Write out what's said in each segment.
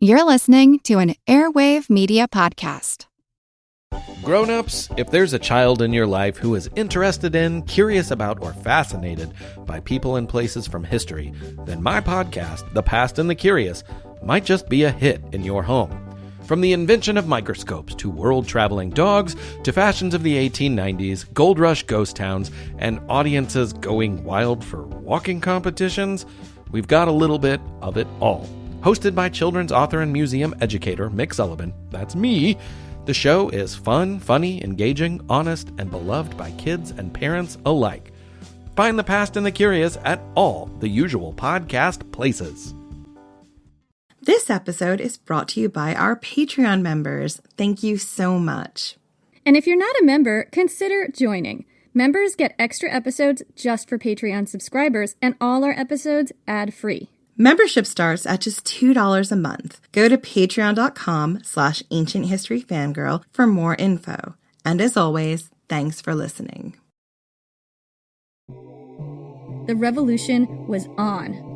You're listening to an Airwave Media Podcast. Grown-ups, if there's a child in your life who is interested in, curious about, or fascinated by people and places from history, then my podcast, The Past and the Curious, might just be a hit in your home. From the invention of microscopes to world-traveling dogs to fashions of the 1890s, gold rush ghost towns, and audiences going wild for walking competitions, we've got a little bit of it all. Hosted by children's author and museum educator Mick Sullivan, that's me, the show is fun, funny, engaging, honest, and beloved by kids and parents alike. Find The Past and the Curious at all the usual podcast places. This episode is brought to you by our Patreon members. Thank you so much. And if you're not a member, consider joining. Members get extra episodes just for Patreon subscribers, and all our episodes ad-free. Membership starts at just $2 a month. Go to patreon.com/ancienthistoryfangirl for more info. And as always, thanks for listening. The revolution was on.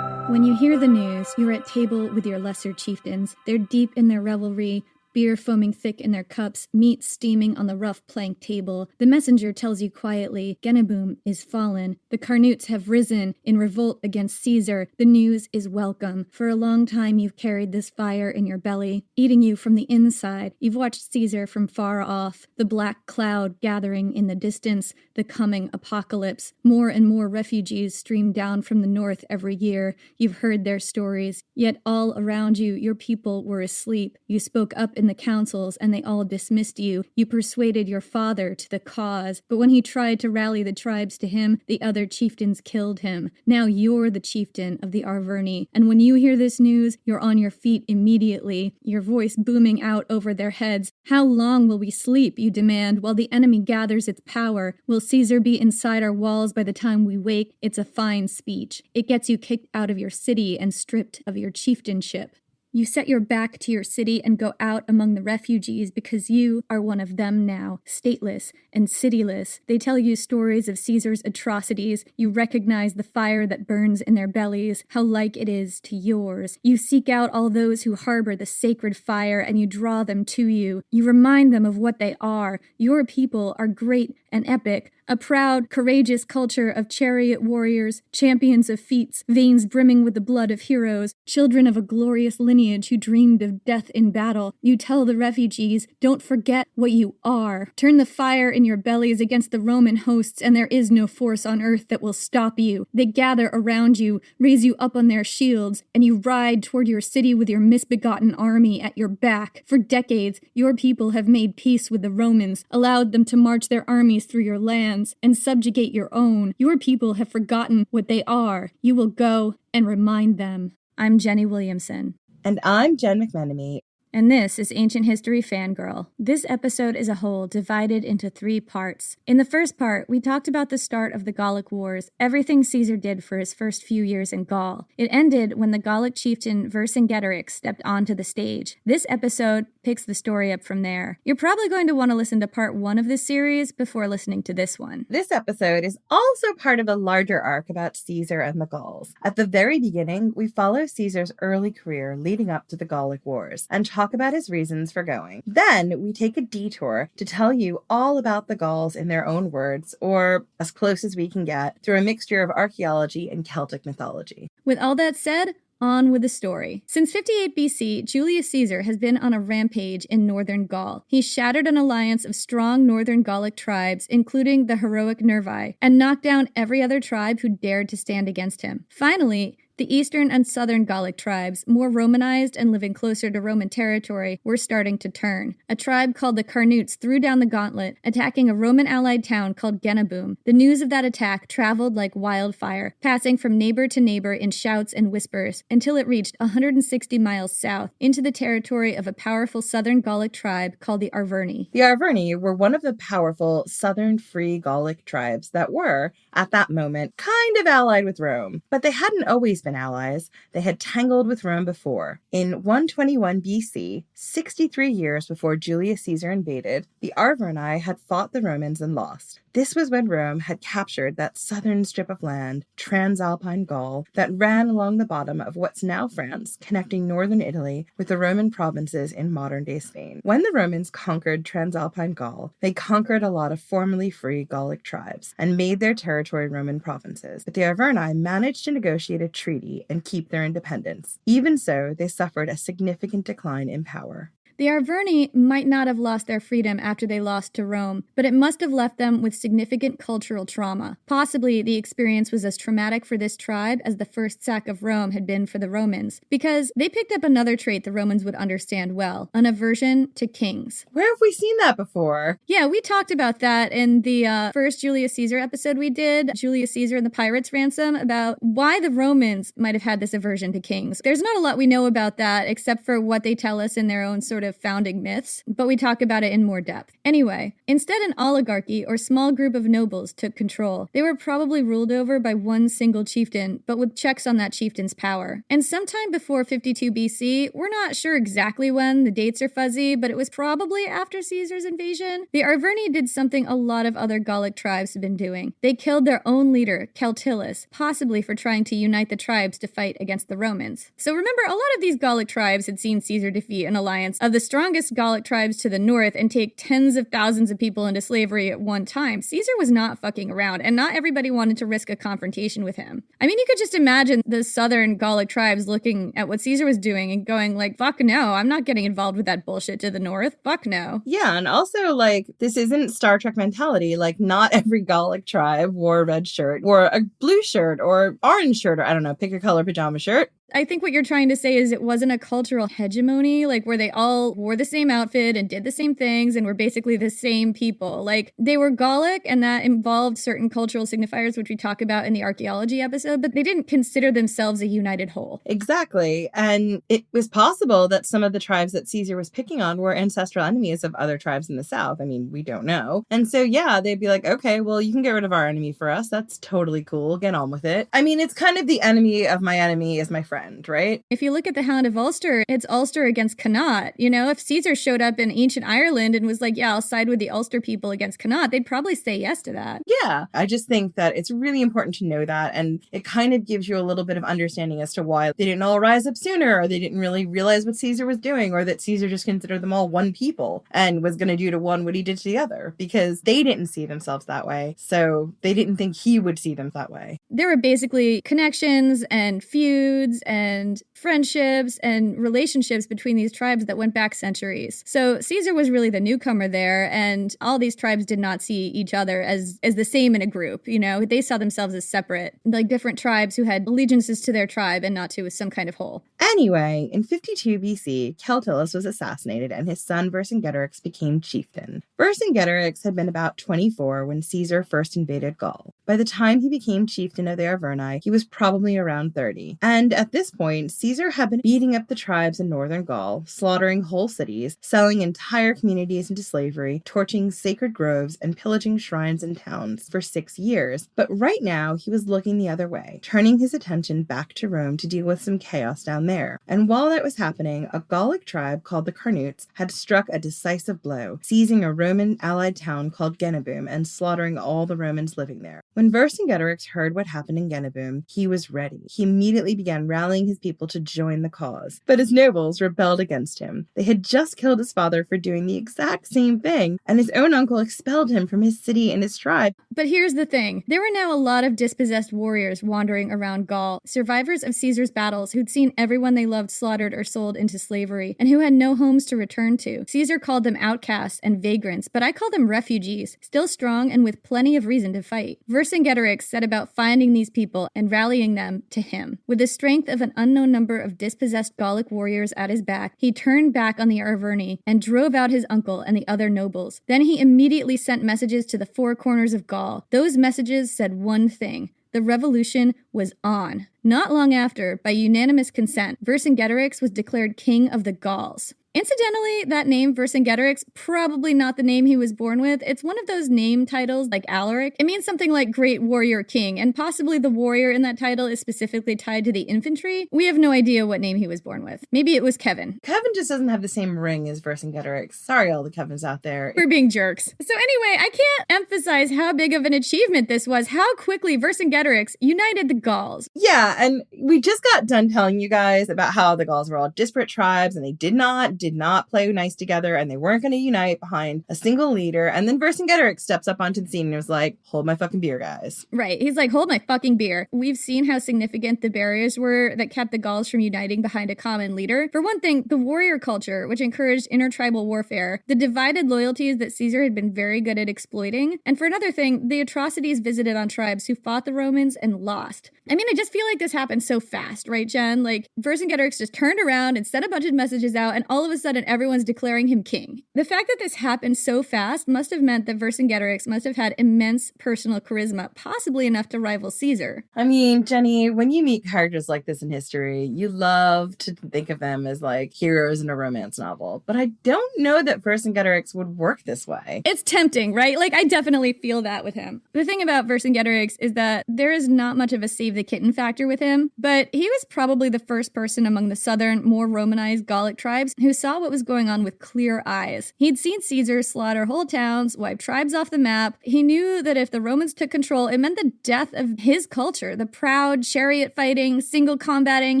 When you hear the news, you're at table with your lesser chieftains. They're deep in their revelry, beer foaming thick in their cups, meat steaming on the rough plank table. The messenger tells you quietly, Geneboom is fallen. The Carnutes have risen in revolt against Caesar. The news is welcome. For a long time you've carried this fire in your belly, eating you from the inside. You've watched Caesar from far off, the black cloud gathering in the distance, the coming apocalypse. More and more refugees stream down from the north every year. You've heard their stories. Yet all around you, your people were asleep. You spoke up in the councils and they all dismissed you. You persuaded your father to the cause, but when he tried to rally the tribes to him, the other chieftains killed him. Now you're the chieftain of the Arverni, and when you hear this news, you're on your feet immediately, your voice booming out over their heads. How long will we sleep, you demand, while the enemy gathers its power? Will Caesar be inside our walls by the time we wake? It's a fine speech. It gets you kicked out of your city and stripped of your chieftainship. You set your back to your city and go out among the refugees because you are one of them now, stateless and cityless. They tell you stories of Caesar's atrocities. You recognize the fire that burns in their bellies, how like it is to yours. You seek out all those who harbor the sacred fire and you draw them to you. You remind them of what they are. Your people are great and epic, a proud, courageous culture of chariot warriors, champions of feats, veins brimming with the blood of heroes, children of a glorious lineage who dreamed of death in battle. You tell the refugees, don't forget what you are. Turn the fire in your bellies against the Roman hosts, and there is no force on earth that will stop you. They gather around you, raise you up on their shields, and you ride toward your city with your misbegotten army at your back. For decades, your people have made peace with the Romans, allowed them to march their armies through your land, and subjugate your own. Your people have forgotten what they are. You will go and remind them. I'm Jenny Williamson. And I'm Jen McMenemy. And this is Ancient History Fangirl. This episode is a whole divided into 3 parts. In the first part, we talked about the start of the Gallic Wars, everything Caesar did for his first few years in Gaul. It ended when the Gallic chieftain Vercingetorix stepped onto the stage. This episode picks the story up from there. You're probably going to want to listen to part 1 of this series before listening to this one. This episode is also part of a larger arc about Caesar and the Gauls. At the very beginning, we follow Caesar's early career leading up to the Gallic Wars and talk about his reasons for going. Then we take a detour to tell you all about the Gauls in their own words, or as close as we can get, through a mixture of archaeology and Celtic mythology. With all that said, on with the story. Since 58 BC, Julius Caesar has been on a rampage in northern Gaul. He shattered an alliance of strong northern Gallic tribes, including the heroic Nervi, and knocked down every other tribe who dared to stand against him. Finally, the eastern and southern Gallic tribes, more Romanized and living closer to Roman territory, were starting to turn. A tribe called the Carnutes threw down the gauntlet, attacking a Roman-allied town called Geneboom. The news of that attack traveled like wildfire, passing from neighbor to neighbor in shouts and whispers, until it reached 160 miles south, into the territory of a powerful southern Gallic tribe called the Arverni. The Arverni were one of the powerful southern free Gallic tribes that were, at that moment, kind of allied with Rome. But they hadn't always been allies. They had tangled with Rome before. In 121 BC, 63 years before Julius Caesar invaded, the Arverni had fought the Romans and lost. This was when Rome had captured that southern strip of land, Transalpine Gaul, that ran along the bottom of what's now France, connecting northern Italy with the Roman provinces in modern-day Spain. When the Romans conquered Transalpine Gaul, they conquered a lot of formerly free Gallic tribes and made their territory Roman provinces. But the Arverni managed to negotiate a treaty and keep their independence. Even so, they suffered a significant decline in power. The Arverni might not have lost their freedom after they lost to Rome, but it must have left them with significant cultural trauma. Possibly the experience was as traumatic for this tribe as the first sack of Rome had been for the Romans, because they picked up another trait the Romans would understand well, an aversion to kings. Where have we seen that before? Yeah, we talked about that in the first Julius Caesar episode we did, Julius Caesar and the Pirates' Ransom, about why the Romans might have had this aversion to kings. There's not a lot we know about that, except for what they tell us in their own sort of founding myths, but we talk about it in more depth. Anyway, instead an oligarchy or small group of nobles took control. They were probably ruled over by one single chieftain, but with checks on that chieftain's power. And sometime before 52 BC, we're not sure exactly when, the dates are fuzzy, but it was probably after Caesar's invasion. The Arverni did something a lot of other Gallic tribes have been doing. They killed their own leader, Celtillus, possibly for trying to unite the tribes to fight against the Romans. So remember, a lot of these Gallic tribes had seen Caesar defeat an alliance of the strongest Gallic tribes to the north and take tens of thousands of people into slavery at one time. Caesar was not fucking around, and not everybody wanted to risk a confrontation with him. I mean, you could just imagine the southern Gallic tribes looking at what Caesar was doing and going like, fuck no, I'm not getting involved with that bullshit to the north. Fuck no. Yeah, and also, like, this isn't Star Trek mentality. Like, not every Gallic tribe wore a red shirt, or a blue shirt, or orange shirt, or I don't know, pick your color pajama shirt. I think what you're trying to say is it wasn't a cultural hegemony, like where they all wore the same outfit and did the same things and were basically the same people. Like, they were Gallic, and that involved certain cultural signifiers, which we talk about in the archaeology episode, but they didn't consider themselves a united whole. Exactly. And it was possible that some of the tribes that Caesar was picking on were ancestral enemies of other tribes in the south. I mean, we don't know. And so, yeah, they'd be like, okay, well, you can get rid of our enemy for us. That's totally cool. Get on with it. I mean, it's kind of the enemy of my enemy is my friend. Right? If you look at the Hound of Ulster, it's Ulster against Connaught. You know, if Caesar showed up in ancient Ireland and was like, yeah, I'll side with the Ulster people against Connaught, they'd probably say yes to that. Yeah, I just think that it's really important to know that, and it kind of gives you a little bit of understanding as to why they didn't all rise up sooner, or they didn't really realize what Caesar was doing, or that Caesar just considered them all one people and was going to do to one what he did to the other, because they didn't see themselves that way, so they didn't think he would see them that way. There were basically connections and feuds and friendships and relationships between these tribes that went back centuries. So Caesar was really the newcomer there, and all these tribes did not see each other as the same in a group. You know, they saw themselves as separate, like different tribes who had allegiances to their tribe and not to some kind of whole. Anyway, in 52 BC, Celtillus was assassinated and his son Vercingetorix became chieftain. Vercingetorix had been about 24 when Caesar first invaded Gaul. By the time he became chieftain of the Arverni, he was probably around 30. And at this point, Caesar had been beating up the tribes in northern Gaul, slaughtering whole cities, selling entire communities into slavery, torching sacred groves, and pillaging shrines and towns for 6 years. But right now, he was looking the other way, turning his attention back to Rome to deal with some chaos down there. And while that was happening, a Gallic tribe called the Carnutes had struck a decisive blow, seizing a Roman allied town called Genabum and slaughtering all the Romans living there. When Vercingetorix heard what happened in Genabum, he was ready. He immediately began rallying his people to join the cause. But his nobles rebelled against him. They had just killed his father for doing the exact same thing, and his own uncle expelled him from his city and his tribe. But here's the thing. There were now a lot of dispossessed warriors wandering around Gaul, survivors of Caesar's battles who'd seen everyone they loved slaughtered or sold into slavery, and who had no homes to return to. Caesar called them outcasts and vagrants, but I call them refugees, still strong and with plenty of reason to fight. Vercingetorix set about finding these people and rallying them to him. With the strength of an unknown number of dispossessed Gallic warriors at his back, he turned back on the Arverni and drove out his uncle and the other nobles. Then he immediately sent messages to the four corners of Gaul. Those messages said one thing: the revolution was on. Not long after, by unanimous consent, Vercingetorix was declared king of the Gauls. Incidentally, that name Vercingetorix, probably not the name he was born with. It's one of those name titles like Alaric. It means something like Great Warrior King, and possibly the warrior in that title is specifically tied to the infantry. We have no idea what name he was born with. Maybe it was Kevin. Kevin just doesn't have the same ring as Vercingetorix. Sorry, all the Kevins out there. We're being jerks. So anyway, I can't emphasize how big of an achievement this was, how quickly Vercingetorix united the Gauls. Yeah, and we just got done telling you guys about how the Gauls were all disparate tribes and they did not play nice together and they weren't going to unite behind a single leader. And then Vercingetorix steps up onto the scene and was like, hold my fucking beer, guys. Right. He's like, hold my fucking beer. We've seen how significant the barriers were that kept the Gauls from uniting behind a common leader. For one thing, the warrior culture, which encouraged intertribal warfare, the divided loyalties that Caesar had been very good at exploiting. And for another thing, the atrocities visited on tribes who fought the Romans and lost. I mean, I just feel like this happened so fast, right, Jen? Like, Vercingetorix just turned around and sent a bunch of messages out, and all of a sudden, everyone's declaring him king. The fact that this happened so fast must have meant that Vercingetorix must have had immense personal charisma, possibly enough to rival Caesar. I mean, Jenny, when you meet characters like this in history, you love to think of them as like heroes in a romance novel. But I don't know that Vercingetorix would work this way. It's tempting, right? Like, I definitely feel that with him. The thing about Vercingetorix is that there is not much of a save the kitten factor with him, but he was probably the first person among the southern, more Romanized Gallic tribes who saw what was going on with clear eyes. He'd seen Caesar slaughter whole towns, wipe tribes off the map. He knew that if the Romans took control, it meant the death of his culture, the proud, chariot fighting, single combating,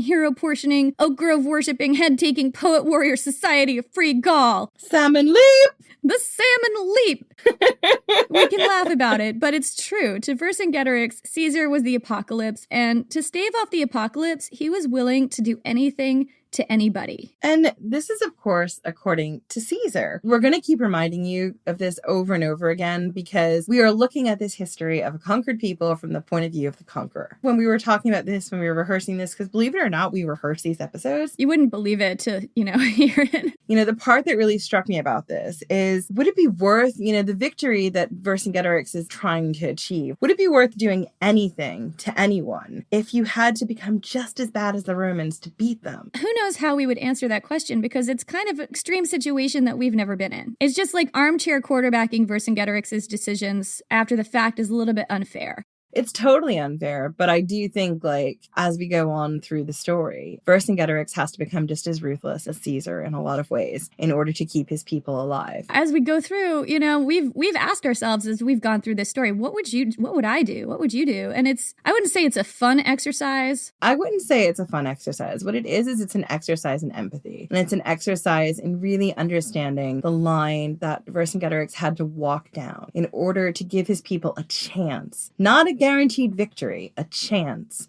hero portioning, oak grove worshipping, head-taking, poet warrior society of free Gaul. Salmon leap! The salmon leap! We can laugh about it, but it's true. To Vercingetorix, Caesar was the apocalypse, and to stave off the apocalypse, he was willing to do anything to anybody. And this is, of course, according to Caesar. We're going to keep reminding you of this over and over again because we are looking at this history of a conquered people from the point of view of the conqueror. When we were talking about this, when we were rehearsing this, because believe it or not, we rehearse these episodes. You wouldn't believe it to, hear it. The part that really struck me about this is, would it be worth, the victory that Vercingetorix is trying to achieve? Would it be worth doing anything to anyone if you had to become just as bad as the Romans to beat them? Who knows how we would answer that question, because it's kind of an extreme situation that we've never been in. It's just like armchair quarterbacking Vercingetorix's decisions after the fact is a little bit unfair. It's totally unfair, but I do think, as we go on through the story, Vercingetorix has to become just as ruthless as Caesar in a lot of ways in order to keep his people alive. As we go through, we've asked ourselves as we've gone through this story, what would I do? What would you do? And I wouldn't say it's a fun exercise. I wouldn't say it's a fun exercise. What it is it's an exercise in empathy. And it's an exercise in really understanding the line that Vercingetorix had to walk down in order to give his people a chance. Not a guaranteed victory, a chance.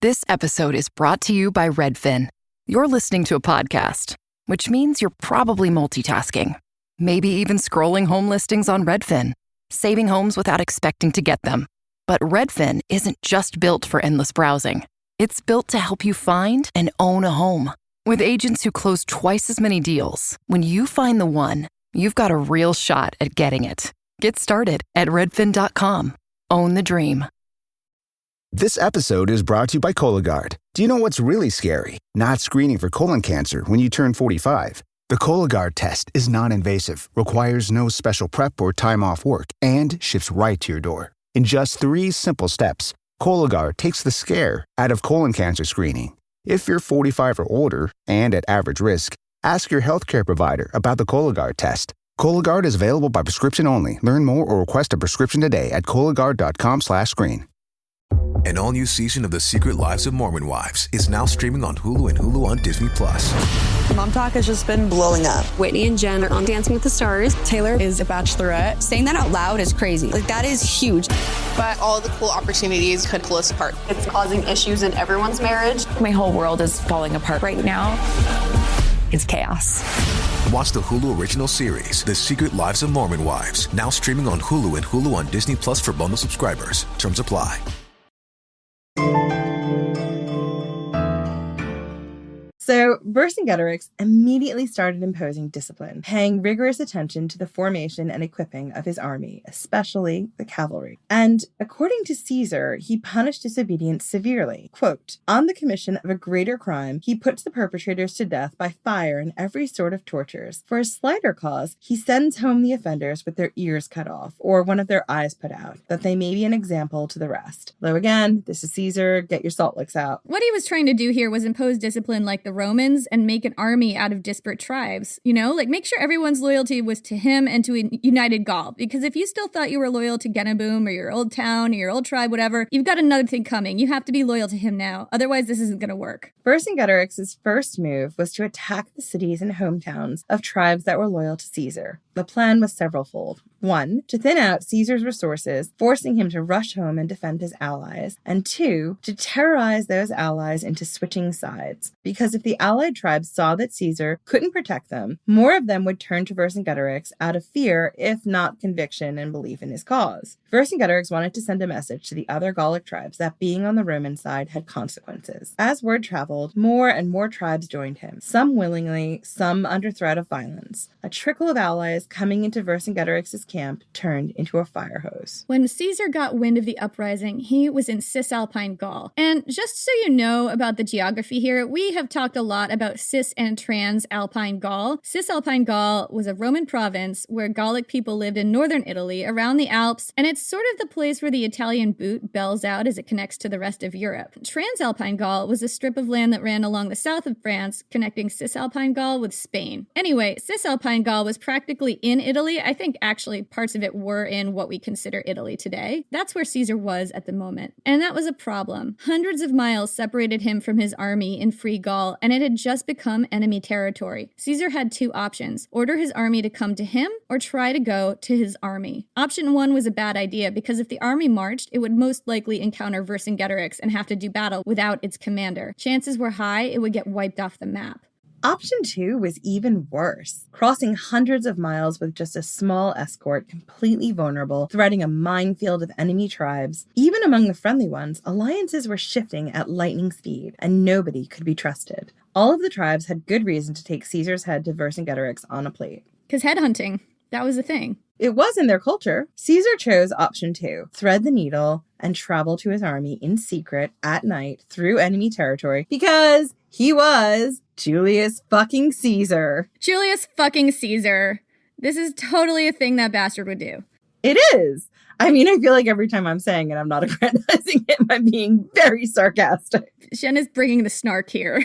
This episode is brought to you by Redfin. You're listening to a podcast, which means you're probably multitasking. Maybe even scrolling home listings on Redfin, saving homes without expecting to get them. But Redfin isn't just built for endless browsing. It's built to help you find and own a home. With agents who close twice as many deals, when you find the one, you've got a real shot at getting it. Get started at redfin.com. Own the dream. This episode is brought to you by Cologuard. Do you know what's really scary? Not screening for colon cancer when you turn 45. The Cologuard test is non-invasive, requires no special prep or time off work, and ships right to your door. In just 3 simple steps, Cologuard takes the scare out of colon cancer screening. If you're 45 or older and at average risk, ask your healthcare provider about the Cologuard test. Cologuard is available by prescription only. Learn more or request a prescription today at Cologuard.com/screen. An all-new season of The Secret Lives of Mormon Wives is now streaming on Hulu and Hulu on Disney+. Mom Talk has just been blowing up. Whitney and Jen are on Dancing with the Stars. Taylor is a bachelorette. Saying that out loud is crazy. That is huge. But all the cool opportunities could pull us apart. It's causing issues in everyone's marriage. My whole world is falling apart right now. It's chaos. Watch the Hulu original series, The Secret Lives of Mormon Wives, now streaming on Hulu and Hulu on Disney+ for bundle subscribers. Terms apply. So Vercingetorix immediately started imposing discipline, paying rigorous attention to the formation and equipping of his army, especially the cavalry. And according to Caesar, he punished disobedience severely. Quote, on the commission of a greater crime, he puts the perpetrators to death by fire and every sort of tortures. For a slighter cause, he sends home the offenders with their ears cut off or one of their eyes put out, that they may be an example to the rest. Though again, this is Caesar, get your salt licks out. What he was trying to do here was impose discipline like the Romans and make an army out of disparate tribes. You know, like make sure everyone's loyalty was to him and to a united Gaul. Because if you still thought you were loyal to Geneboom or your old town or your old tribe, whatever, you've got another thing coming. You have to be loyal to him now. Otherwise, this isn't going to work. Vercingetorix's first move was to attack the cities and hometowns of tribes that were loyal to Caesar. The plan was severalfold. 1, to thin out Caesar's resources, forcing him to rush home and defend his allies. And 2, to terrorize those allies into switching sides. Because if the allied tribes saw that Caesar couldn't protect them, more of them would turn to Vercingetorix out of fear, if not conviction and belief in his cause. Vercingetorix wanted to send a message to the other Gallic tribes that being on the Roman side had consequences. As word traveled, more and more tribes joined him, some willingly, some under threat of violence. A trickle of allies coming into Vercingetorix's camp turned into a fire hose. When Caesar got wind of the uprising, he was in Cisalpine Gaul. And just so you know about the geography here, we have talked a lot about Cis and Transalpine Gaul. Cisalpine Gaul was a Roman province where Gallic people lived in northern Italy around the Alps, and it's sort of the place where the Italian boot bells out as it connects to the rest of Europe. Transalpine Gaul was a strip of land that ran along the south of France, connecting Cisalpine Gaul with Spain. Anyway, Cisalpine Gaul was practically in Italy. I think actually parts of it were in what we consider Italy today. That's where Caesar was at the moment. And that was a problem. Hundreds of miles separated him from his army in Free Gaul, and it had just become enemy territory. Caesar had two options: order his army to come to him or try to go to his army. Option 1 was a bad idea because if the army marched, it would most likely encounter Vercingetorix and have to do battle without its commander. Chances were high it would get wiped off the map. Option 2 was even worse, crossing hundreds of miles with just a small escort, completely vulnerable, threading a minefield of enemy tribes. Even among the friendly ones, alliances were shifting at lightning speed, and nobody could be trusted. All of the tribes had good reason to take Caesar's head to Vercingetorix on a plate. Because headhunting, that was a thing. It was in their culture. Caesar chose option 2, thread the needle and travel to his army in secret at night through enemy territory because he was Julius fucking Caesar. Julius fucking Caesar. This is totally a thing that bastard would do. It is. I mean, I feel like every time I'm saying it, I'm not aggrandizing him. I'm being very sarcastic. Shen is bringing the snark here.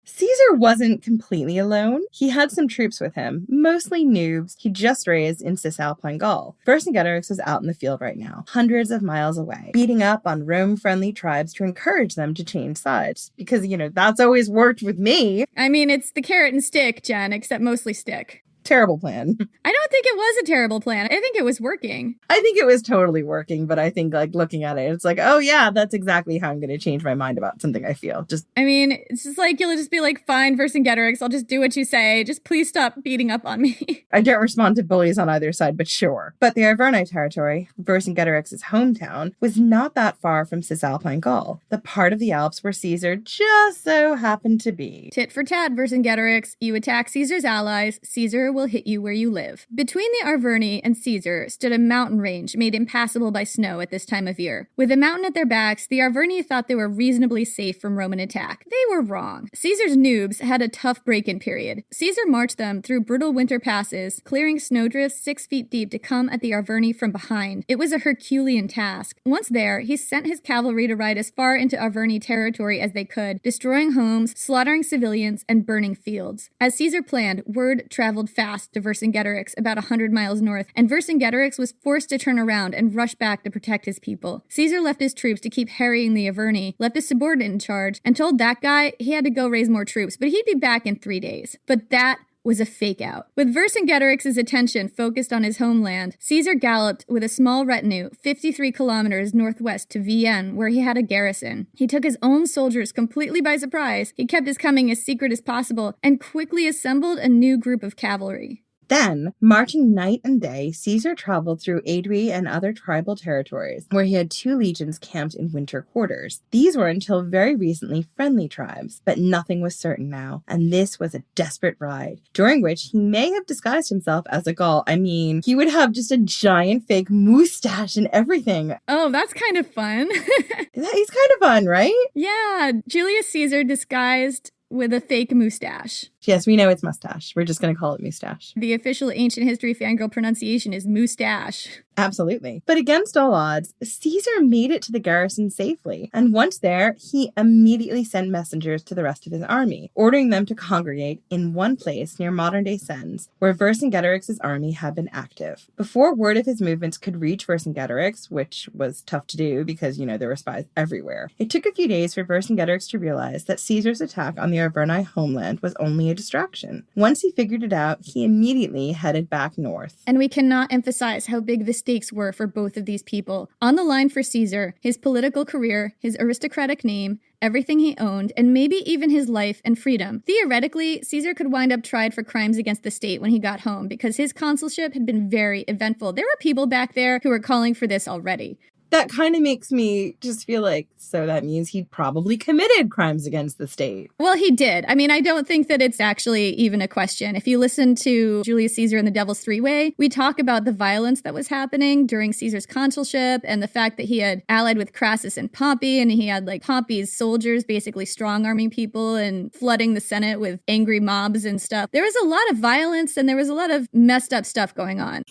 Caesar wasn't completely alone. He had some troops with him, mostly noobs he just raised in Cisalpine Gaul. Vercingetorix was out in the field right now, hundreds of miles away, beating up on Rome-friendly tribes to encourage them to change sides. Because, that's always worked with me. I mean, it's the carrot and stick, Jen, except mostly stick. Terrible plan. I don't think it was a terrible plan. I think it was working. I think it was totally working, but I think looking at it, it's like, oh yeah, that's exactly how I'm going to change my mind about something I feel. It's just like, you'll just be like, fine, Vercingetorix, I'll just do what you say. Just please stop beating up on me. I don't respond to bullies on either side, but sure. But the Arverni territory, Vercingetorix's hometown, was not that far from Cisalpine Gaul, the part of the Alps where Caesar just so happened to be. Tit for tat, Vercingetorix. You attack Caesar's allies, Caesar will hit you where you live. Between the Arverni and Caesar stood a mountain range made impassable by snow at this time of year. With a mountain at their backs, the Arverni thought they were reasonably safe from Roman attack. They were wrong. Caesar's noobs had a tough break-in period. Caesar marched them through brutal winter passes, clearing snowdrifts 6 feet deep to come at the Arverni from behind. It was a Herculean task. Once there, he sent his cavalry to ride as far into Arverni territory as they could, destroying homes, slaughtering civilians, and burning fields. As Caesar planned, word traveled fast to Vercingetorix about 100 miles north, and Vercingetorix was forced to turn around and rush back to protect his people. Caesar left his troops to keep harrying the Arverni, left his subordinate in charge, and told that guy he had to go raise more troops, but he'd be back in 3 days. But that was a fake out. With Vercingetorix's attention focused on his homeland, Caesar galloped with a small retinue 53 kilometers northwest to Vienne, where he had a garrison. He took his own soldiers completely by surprise. He kept his coming as secret as possible and quickly assembled a new group of cavalry. Then, marching night and day, Caesar traveled through Adria and other tribal territories, where he had 2 legions camped in winter quarters. These were until very recently friendly tribes, but nothing was certain now, and this was a desperate ride, during which he may have disguised himself as a Gaul. I mean, he would have just a giant fake mustache and everything. Oh, that's kind of fun. He's kind of fun, right? Yeah, Julius Caesar disguised with a fake mustache. Yes, we know it's mustache. We're just going to call it mustache. The official ancient history fangirl pronunciation is mustache. Absolutely. But against all odds, Caesar made it to the garrison safely. And once there, he immediately sent messengers to the rest of his army, ordering them to congregate in one place near modern-day Sens, where Vercingetorix's army had been active. Before word of his movements could reach Vercingetorix, which was tough to do because, there were spies everywhere, it took a few days for Vercingetorix to realize that Caesar's attack on the Arverni homeland was only a distraction. Once he figured it out, he immediately headed back north. And we cannot emphasize how big the stakes were for both of these people. On the line for Caesar, his political career, his aristocratic name, everything he owned, and maybe even his life and freedom. Theoretically, Caesar could wind up tried for crimes against the state when he got home because his consulship had been very eventful. There were people back there who were calling for this already. That kind of makes me just feel like, so that means he probably committed crimes against the state. Well, he did. I mean, I don't think that it's actually even a question. If you listen to Julius Caesar and the Devil's Three-Way, we talk about the violence that was happening during Caesar's consulship and the fact that he had allied with Crassus and Pompey, and he had Pompey's soldiers basically strong-arming people and flooding the Senate with angry mobs and stuff. There was a lot of violence and there was a lot of messed up stuff going on.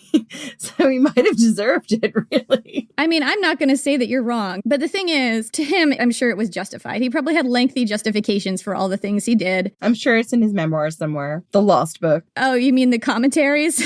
So he might have deserved it, really. I mean, I'm not going to say that you're wrong, but the thing is, to him, I'm sure it was justified. He probably had lengthy justifications for all the things he did. I'm sure it's in his memoirs somewhere. The Lost Book. Oh, you mean the commentaries?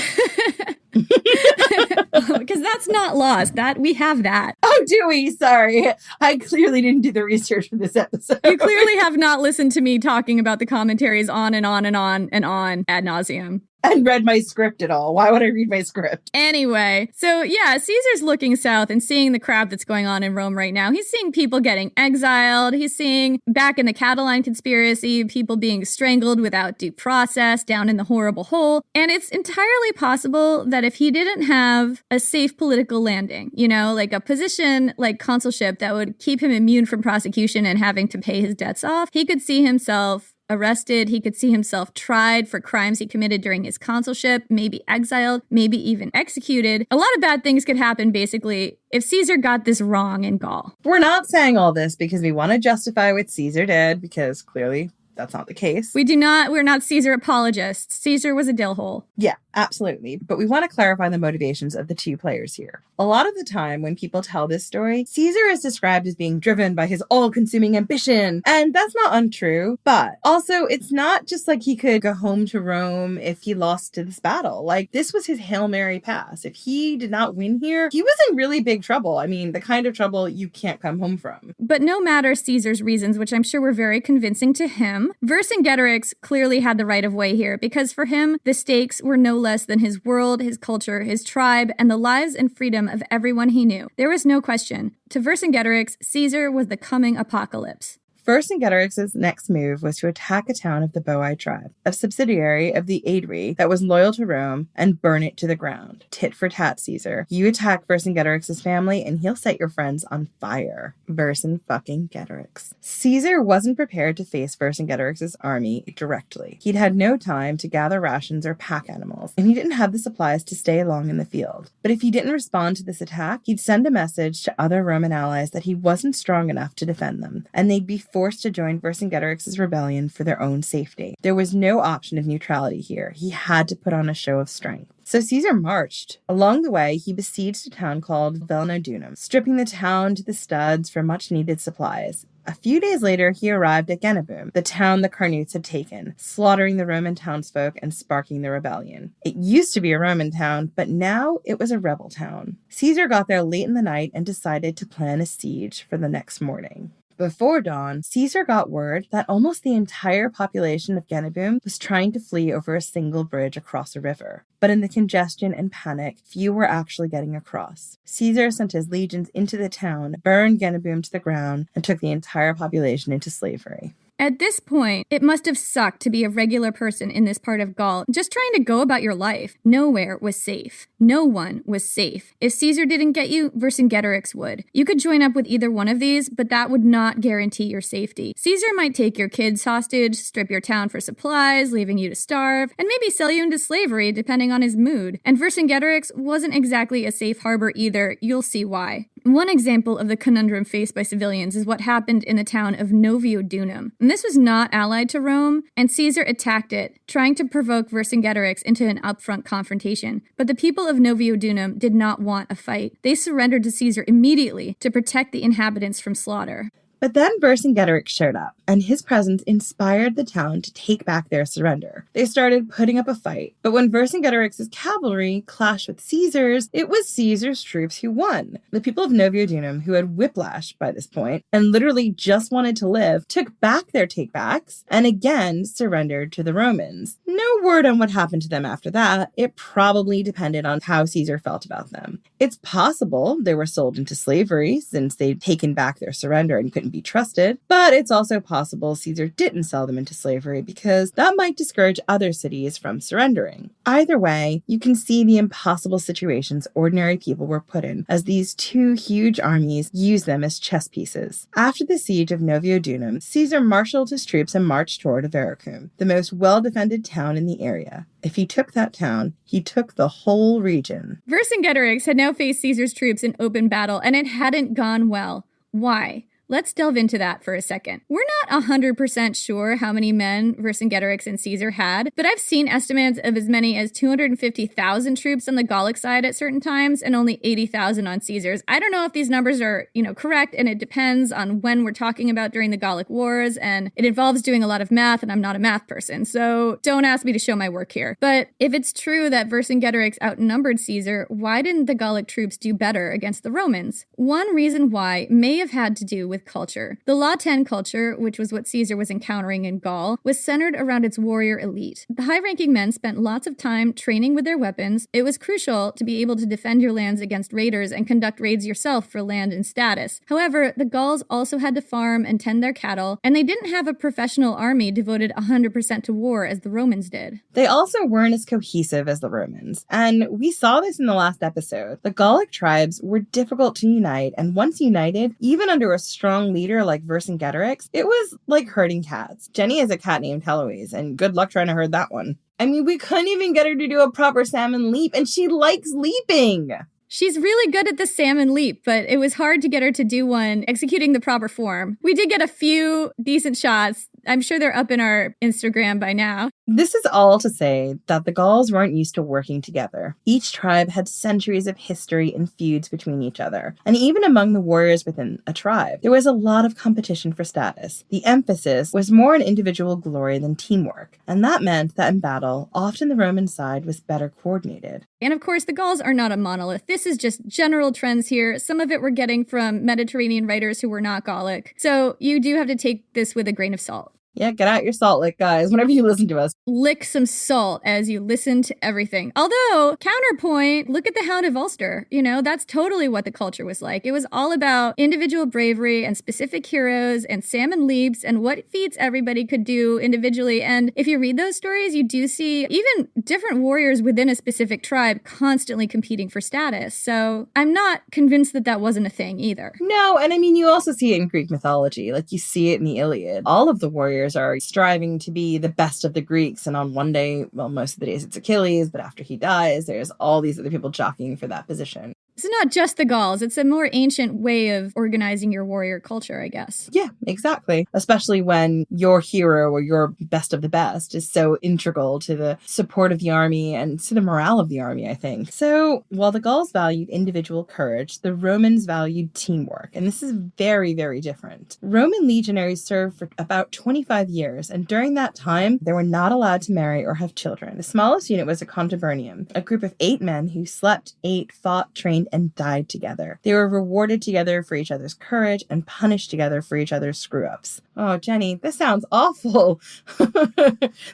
Because that's not lost. That we have that. Oh, do we? Sorry. I clearly didn't do the research for this episode. You clearly have not listened to me talking about the commentaries on and on and on and on ad nauseum. And read my script at all. Why would I read my script? Anyway, so yeah, Caesar's looking south and seeing the crap that's going on in Rome right now. He's seeing people getting exiled. He's seeing, back in the Catiline conspiracy, people being strangled without due process down in the horrible hole. And it's entirely possible that if he didn't have a safe political landing, like a position like consulship that would keep him immune from prosecution and having to pay his debts off, he could see himself arrested. He could see himself tried for crimes he committed during his consulship, maybe exiled, maybe even executed. A lot of bad things could happen, basically, if Caesar got this wrong in Gaul. We're not saying all this because we want to justify what Caesar did, because clearly that's not the case. We're not Caesar apologists. Caesar was a dillhole. Yeah, absolutely. But we want to clarify the motivations of the two players here. A lot of the time when people tell this story, Caesar is described as being driven by his all-consuming ambition. And that's not untrue. But also, it's not just like he could go home to Rome if he lost to this battle. This was his Hail Mary pass. If he did not win here, he was in really big trouble. I mean, the kind of trouble you can't come home from. But no matter Caesar's reasons, which I'm sure were very convincing to him, Vercingetorix clearly had the right of way here, because for him, the stakes were no less than his world, his culture, his tribe, and the lives and freedom of everyone he knew. There was no question. To Vercingetorix, Caesar was the coming apocalypse. Vercingetorix's next move was to attack a town of the Boii tribe, a subsidiary of the Adri that was loyal to Rome, and burn it to the ground. Tit for tat, Caesar. You attack Vercingetorix's family and he'll set your friends on fire. Vercingetorix. Caesar wasn't prepared to face Vercingetorix's army directly. He'd had no time to gather rations or pack animals, and he didn't have the supplies to stay long in the field. But if he didn't respond to this attack, he'd send a message to other Roman allies that he wasn't strong enough to defend them, and they'd be forced to join Vercingetorix's rebellion for their own safety. There was no option of neutrality here. He had to put on a show of strength. So Caesar marched. Along the way, he besieged a town called Velinodunum, stripping the town to the studs for much-needed supplies. A few days later, he arrived at Genabum, the town the Carnutes had taken, slaughtering the Roman townsfolk and sparking the rebellion. It used to be a Roman town, but now it was a rebel town. Caesar got there late in the night and decided to plan a siege for the next morning. Before dawn, Caesar got word that almost the entire population of Genabum was trying to flee over a single bridge across a river. But in the congestion and panic, few were actually getting across. Caesar sent his legions into the town, burned Genabum to the ground, and took the entire population into slavery. At this point, it must have sucked to be a regular person in this part of Gaul, just trying to go about your life. Nowhere was safe. No one was safe. If Caesar didn't get you, Vercingetorix would. You could join up with either one of these, but that would not guarantee your safety. Caesar might take your kids hostage, strip your town for supplies, leaving you to starve, and maybe sell you into slavery depending on his mood. And Vercingetorix wasn't exactly a safe harbor either. You'll see why. One example of the conundrum faced by civilians is what happened in the town of Noviodunum. And this was not allied to Rome, and Caesar attacked it, trying to provoke Vercingetorix into an upfront confrontation. But the people of Noviodunum did not want a fight. They surrendered to Caesar immediately to protect the inhabitants from slaughter. But then Vercingetorix showed up, and his presence inspired the town to take back their surrender. They started putting up a fight, but when Vercingetorix's cavalry clashed with Caesar's, it was Caesar's troops who won. The people of Noviodunum, who had whiplash by this point, and literally just wanted to live, took back their takebacks, and again surrendered to the Romans. No word on what happened to them after that. It probably depended on how Caesar felt about them. It's possible they were sold into slavery, since they'd taken back their surrender and couldn't be trusted, but it's also possible Caesar didn't sell them into slavery because that might discourage other cities from surrendering. Either way, you can see the impossible situations ordinary people were put in as these two huge armies used them as chess pieces. After the siege of Noviodunum, Caesar marshaled his troops and marched toward Avaricum, the most well-defended town in the area. If he took that town, he took the whole region. Vercingetorix had now faced Caesar's troops in open battle, and it hadn't gone well. Why? Let's delve into that for a second. We're not 100% sure how many men Vercingetorix and Caesar had, but I've seen estimates of as many as 250,000 troops on the Gallic side at certain times and only 80,000 on Caesar's. I don't know if these numbers are, correct, and it depends on when we're talking about during the Gallic Wars, and it involves doing a lot of math, and I'm not a math person, so don't ask me to show my work here. But if it's true that Vercingetorix outnumbered Caesar, why didn't the Gallic troops do better against the Romans? One reason why may have had to do with culture. The La Ten culture, which was what Caesar was encountering in Gaul, was centered around its warrior elite. The high-ranking men spent lots of time training with their weapons. It was crucial to be able to defend your lands against raiders and conduct raids yourself for land and status. However, the Gauls also had to farm and tend their cattle, and they didn't have a professional army devoted 100% to war as the Romans did. They also weren't as cohesive as the Romans, and we saw this in the last episode. The Gallic tribes were difficult to unite, and once united, even under a strong leader like Vercingetorix, it was like herding cats. Jenny has a cat named Heloise, and good luck trying to herd that one. I mean, we couldn't even get her to do a proper salmon leap, and she likes leaping. She's really good at the salmon leap, but it was hard to get her to do one executing the proper form. We did get a few decent shots. I'm sure they're up in our Instagram by now. This is all to say that the Gauls weren't used to working together. Each tribe had centuries of history and feuds between each other. And even among the warriors within a tribe, there was a lot of competition for status. The emphasis was more on individual glory than teamwork. And that meant that in battle, often the Roman side was better coordinated. And of course, the Gauls are not a monolith. This is just general trends here. Some of it we're getting from Mediterranean writers who were not Gallic. So you do have to take this with a grain of salt. Yeah, get out your salt lick, guys, whenever you listen to us. Lick some salt as you listen to everything. Although, counterpoint, look at the Hound of Ulster. That's totally what the culture was like. It was all about individual bravery and specific heroes and salmon leaps and what feats everybody could do individually. And if you read those stories, you do see even different warriors within a specific tribe constantly competing for status. So I'm not convinced that that wasn't a thing either. No, and I mean, you also see it in Greek mythology. Like, you see it in the Iliad. All of the warriors are striving to be the best of the Greeks, and on one day, well, most of the days it's Achilles, but after he dies, there's all these other people jockeying for that position. It's not just the Gauls. It's a more ancient way of organizing your warrior culture, I guess. Yeah, exactly. Especially when your hero or your best of the best is so integral to the support of the army and to the morale of the army, I think. So while the Gauls valued individual courage, the Romans valued teamwork. And this is very, very different. Roman legionaries served for about 25 years. And during that time, they were not allowed to marry or have children. The smallest unit was a contubernium, a group of 8 men who slept, ate, fought, trained, and died together. They were rewarded together for each other's courage and punished together for each other's screw-ups. Oh, Jenny, this sounds awful.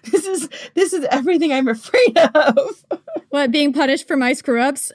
This is everything I'm afraid of. What, being punished for my screw-ups?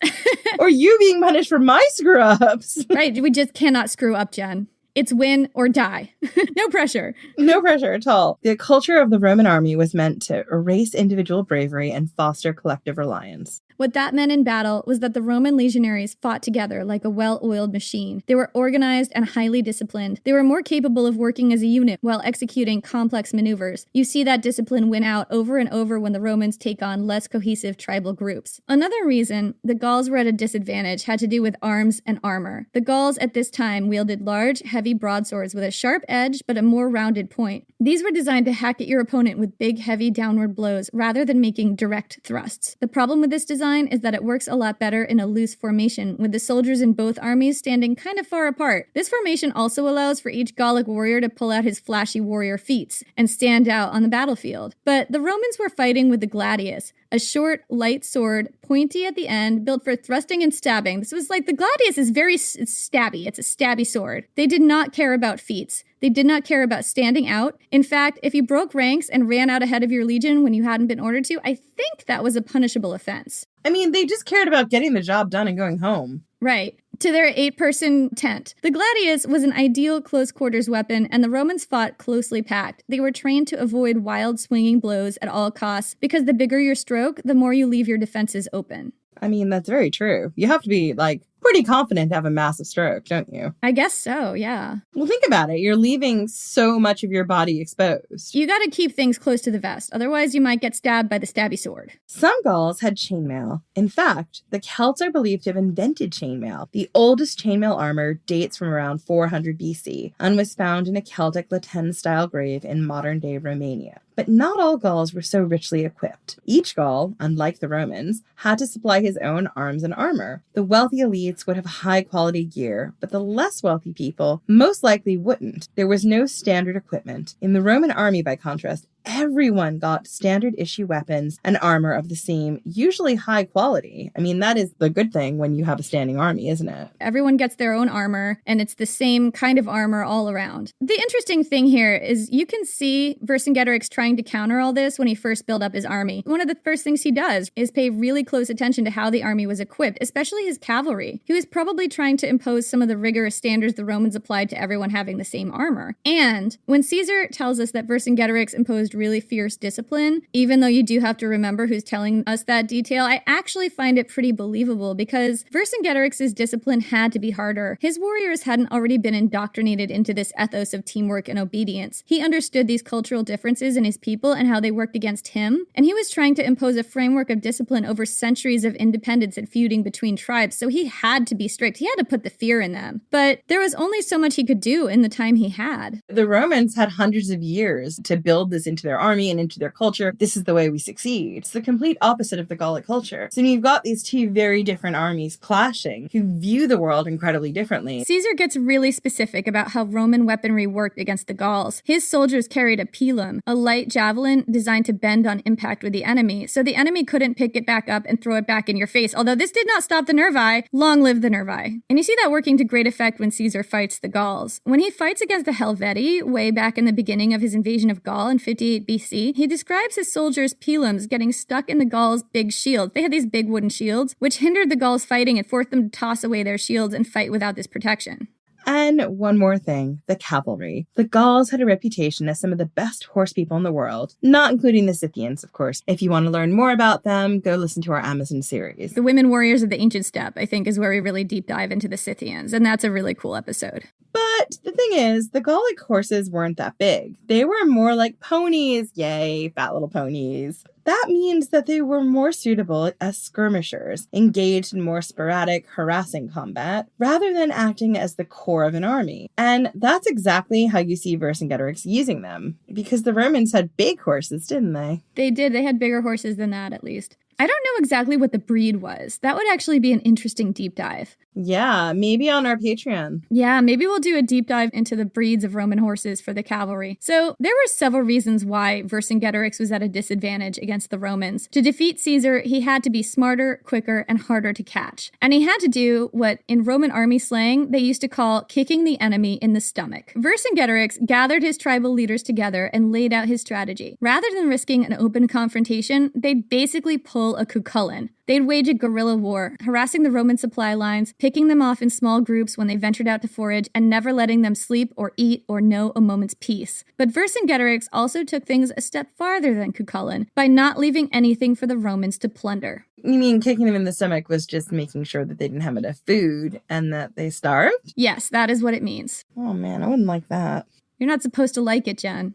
Or you being punished for my screw-ups. Right, we just cannot screw up, Jen. It's win or die. No pressure. No pressure at all. The culture of the Roman army was meant to erase individual bravery and foster collective reliance. What that meant in battle was that the Roman legionaries fought together like a well-oiled machine. They were organized and highly disciplined. They were more capable of working as a unit while executing complex maneuvers. You see that discipline win out over and over when the Romans take on less cohesive tribal groups. Another reason the Gauls were at a disadvantage had to do with arms and armor. The Gauls at this time wielded large, heavy broadswords with a sharp edge but a more rounded point. These were designed to hack at your opponent with big, heavy downward blows rather than making direct thrusts. The problem with this design is that it works a lot better in a loose formation, with the soldiers in both armies standing kind of far apart. This formation also allows for each Gallic warrior to pull out his flashy warrior feats and stand out on the battlefield. But the Romans were fighting with the gladius, a short, light sword, pointy at the end, built for thrusting and stabbing. This was like, the gladius is very stabby. It's a stabby sword. They did not care about feats. They did not care about standing out. In fact, if you broke ranks and ran out ahead of your legion when you hadn't been ordered to, I think that was a punishable offense. I mean, they just cared about getting the job done and going home. Right. To their 8-person tent. The gladius was an ideal close-quarters weapon, and the Romans fought closely packed. They were trained to avoid wild swinging blows at all costs, because the bigger your stroke, the more you leave your defenses open. I mean, that's very true. You have to be, pretty confident to have a massive stroke, don't you? I guess so, yeah. Well, think about it. You're leaving so much of your body exposed. You gotta keep things close to the vest, otherwise you might get stabbed by the stabby sword. Some Gauls had chainmail. In fact, the Celts are believed to have invented chainmail. The oldest chainmail armor dates from around 400 BC and was found in a Celtic Latin-style grave in modern-day Romania. But not all Gauls were so richly equipped. Each Gaul, unlike the Romans, had to supply his own arms and armor. The wealthy elites would have high-quality gear, but the less wealthy people most likely wouldn't. There was no standard equipment. In the Roman army, by contrast, everyone got standard issue weapons and armor of the same, usually high quality. I mean, that is the good thing when you have a standing army, isn't it? Everyone gets their own armor, and it's the same kind of armor all around. The interesting thing here is you can see Vercingetorix trying to counter all this when he first built up his army. One of the first things he does is pay really close attention to how the army was equipped, especially his cavalry. He was probably trying to impose some of the rigorous standards the Romans applied to everyone having the same armor. And when Caesar tells us that Vercingetorix imposed really fierce discipline, even though you do have to remember who's telling us that detail, I actually find it pretty believable because Vercingetorix's discipline had to be harder. His warriors hadn't already been indoctrinated into this ethos of teamwork and obedience. He understood these cultural differences in his people and how they worked against him, and he was trying to impose a framework of discipline over centuries of independence and feuding between tribes, so he had to be strict. He had to put the fear in them. But there was only so much he could do in the time he had. The Romans had hundreds of years to build this into their army and into their culture. This is the way we succeed. It's the complete opposite of the Gallic culture. So you've got these two very different armies clashing who view the world incredibly differently. Caesar gets really specific about how Roman weaponry worked against the Gauls. His soldiers carried a pilum, a light javelin designed to bend on impact with the enemy, so the enemy couldn't pick it back up and throw it back in your face. Although this did not stop the Nervi. Long live the Nervi. And you see that working to great effect when Caesar fights the Gauls. When he fights against the Helvetii, way back in the beginning of his invasion of Gaul in 58 BC, he describes his soldiers' pilums getting stuck in the Gauls' big shields. They had these big wooden shields, which hindered the Gauls fighting and forced them to toss away their shields and fight without this protection. And one more thing, the cavalry. The Gauls had a reputation as some of the best horse people in the world, not including the Scythians, of course. If you want to learn more about them, go listen to our Amazon series. The Women Warriors of the Ancient Steppe, I think, is where we really deep dive into the Scythians, and that's a really cool episode. But the thing is, the Gallic horses weren't that big. They were more like ponies. Yay, fat little ponies. That means that they were more suitable as skirmishers, engaged in more sporadic, harassing combat, rather than acting as the core of an army. And that's exactly how you see Vercingetorix using them, because the Romans had big horses, didn't they? They did. They had bigger horses than that, at least. I don't know exactly what the breed was. That would actually be an interesting deep dive. Yeah, maybe on our Patreon. Yeah, maybe we'll do a deep dive into the breeds of Roman horses for the cavalry. So there were several reasons why Vercingetorix was at a disadvantage against the Romans. To defeat Caesar, he had to be smarter, quicker, and harder to catch. And he had to do what, in Roman army slang, they used to call kicking the enemy in the stomach. Vercingetorix gathered his tribal leaders together and laid out his strategy. Rather than risking an open confrontation, they basically pulled pull a Cuchulainn. They'd wage a guerrilla war, harassing the Roman supply lines, picking them off in small groups when they ventured out to forage, and never letting them sleep or eat or know a moment's peace. But Vercingetorix also took things a step farther than Cuchulainn by not leaving anything for the Romans to plunder. You mean kicking them in the stomach was just making sure that they didn't have enough food and that they starved? Yes, that is what it means. Oh man, I wouldn't like that. You're not supposed to like it, Jen.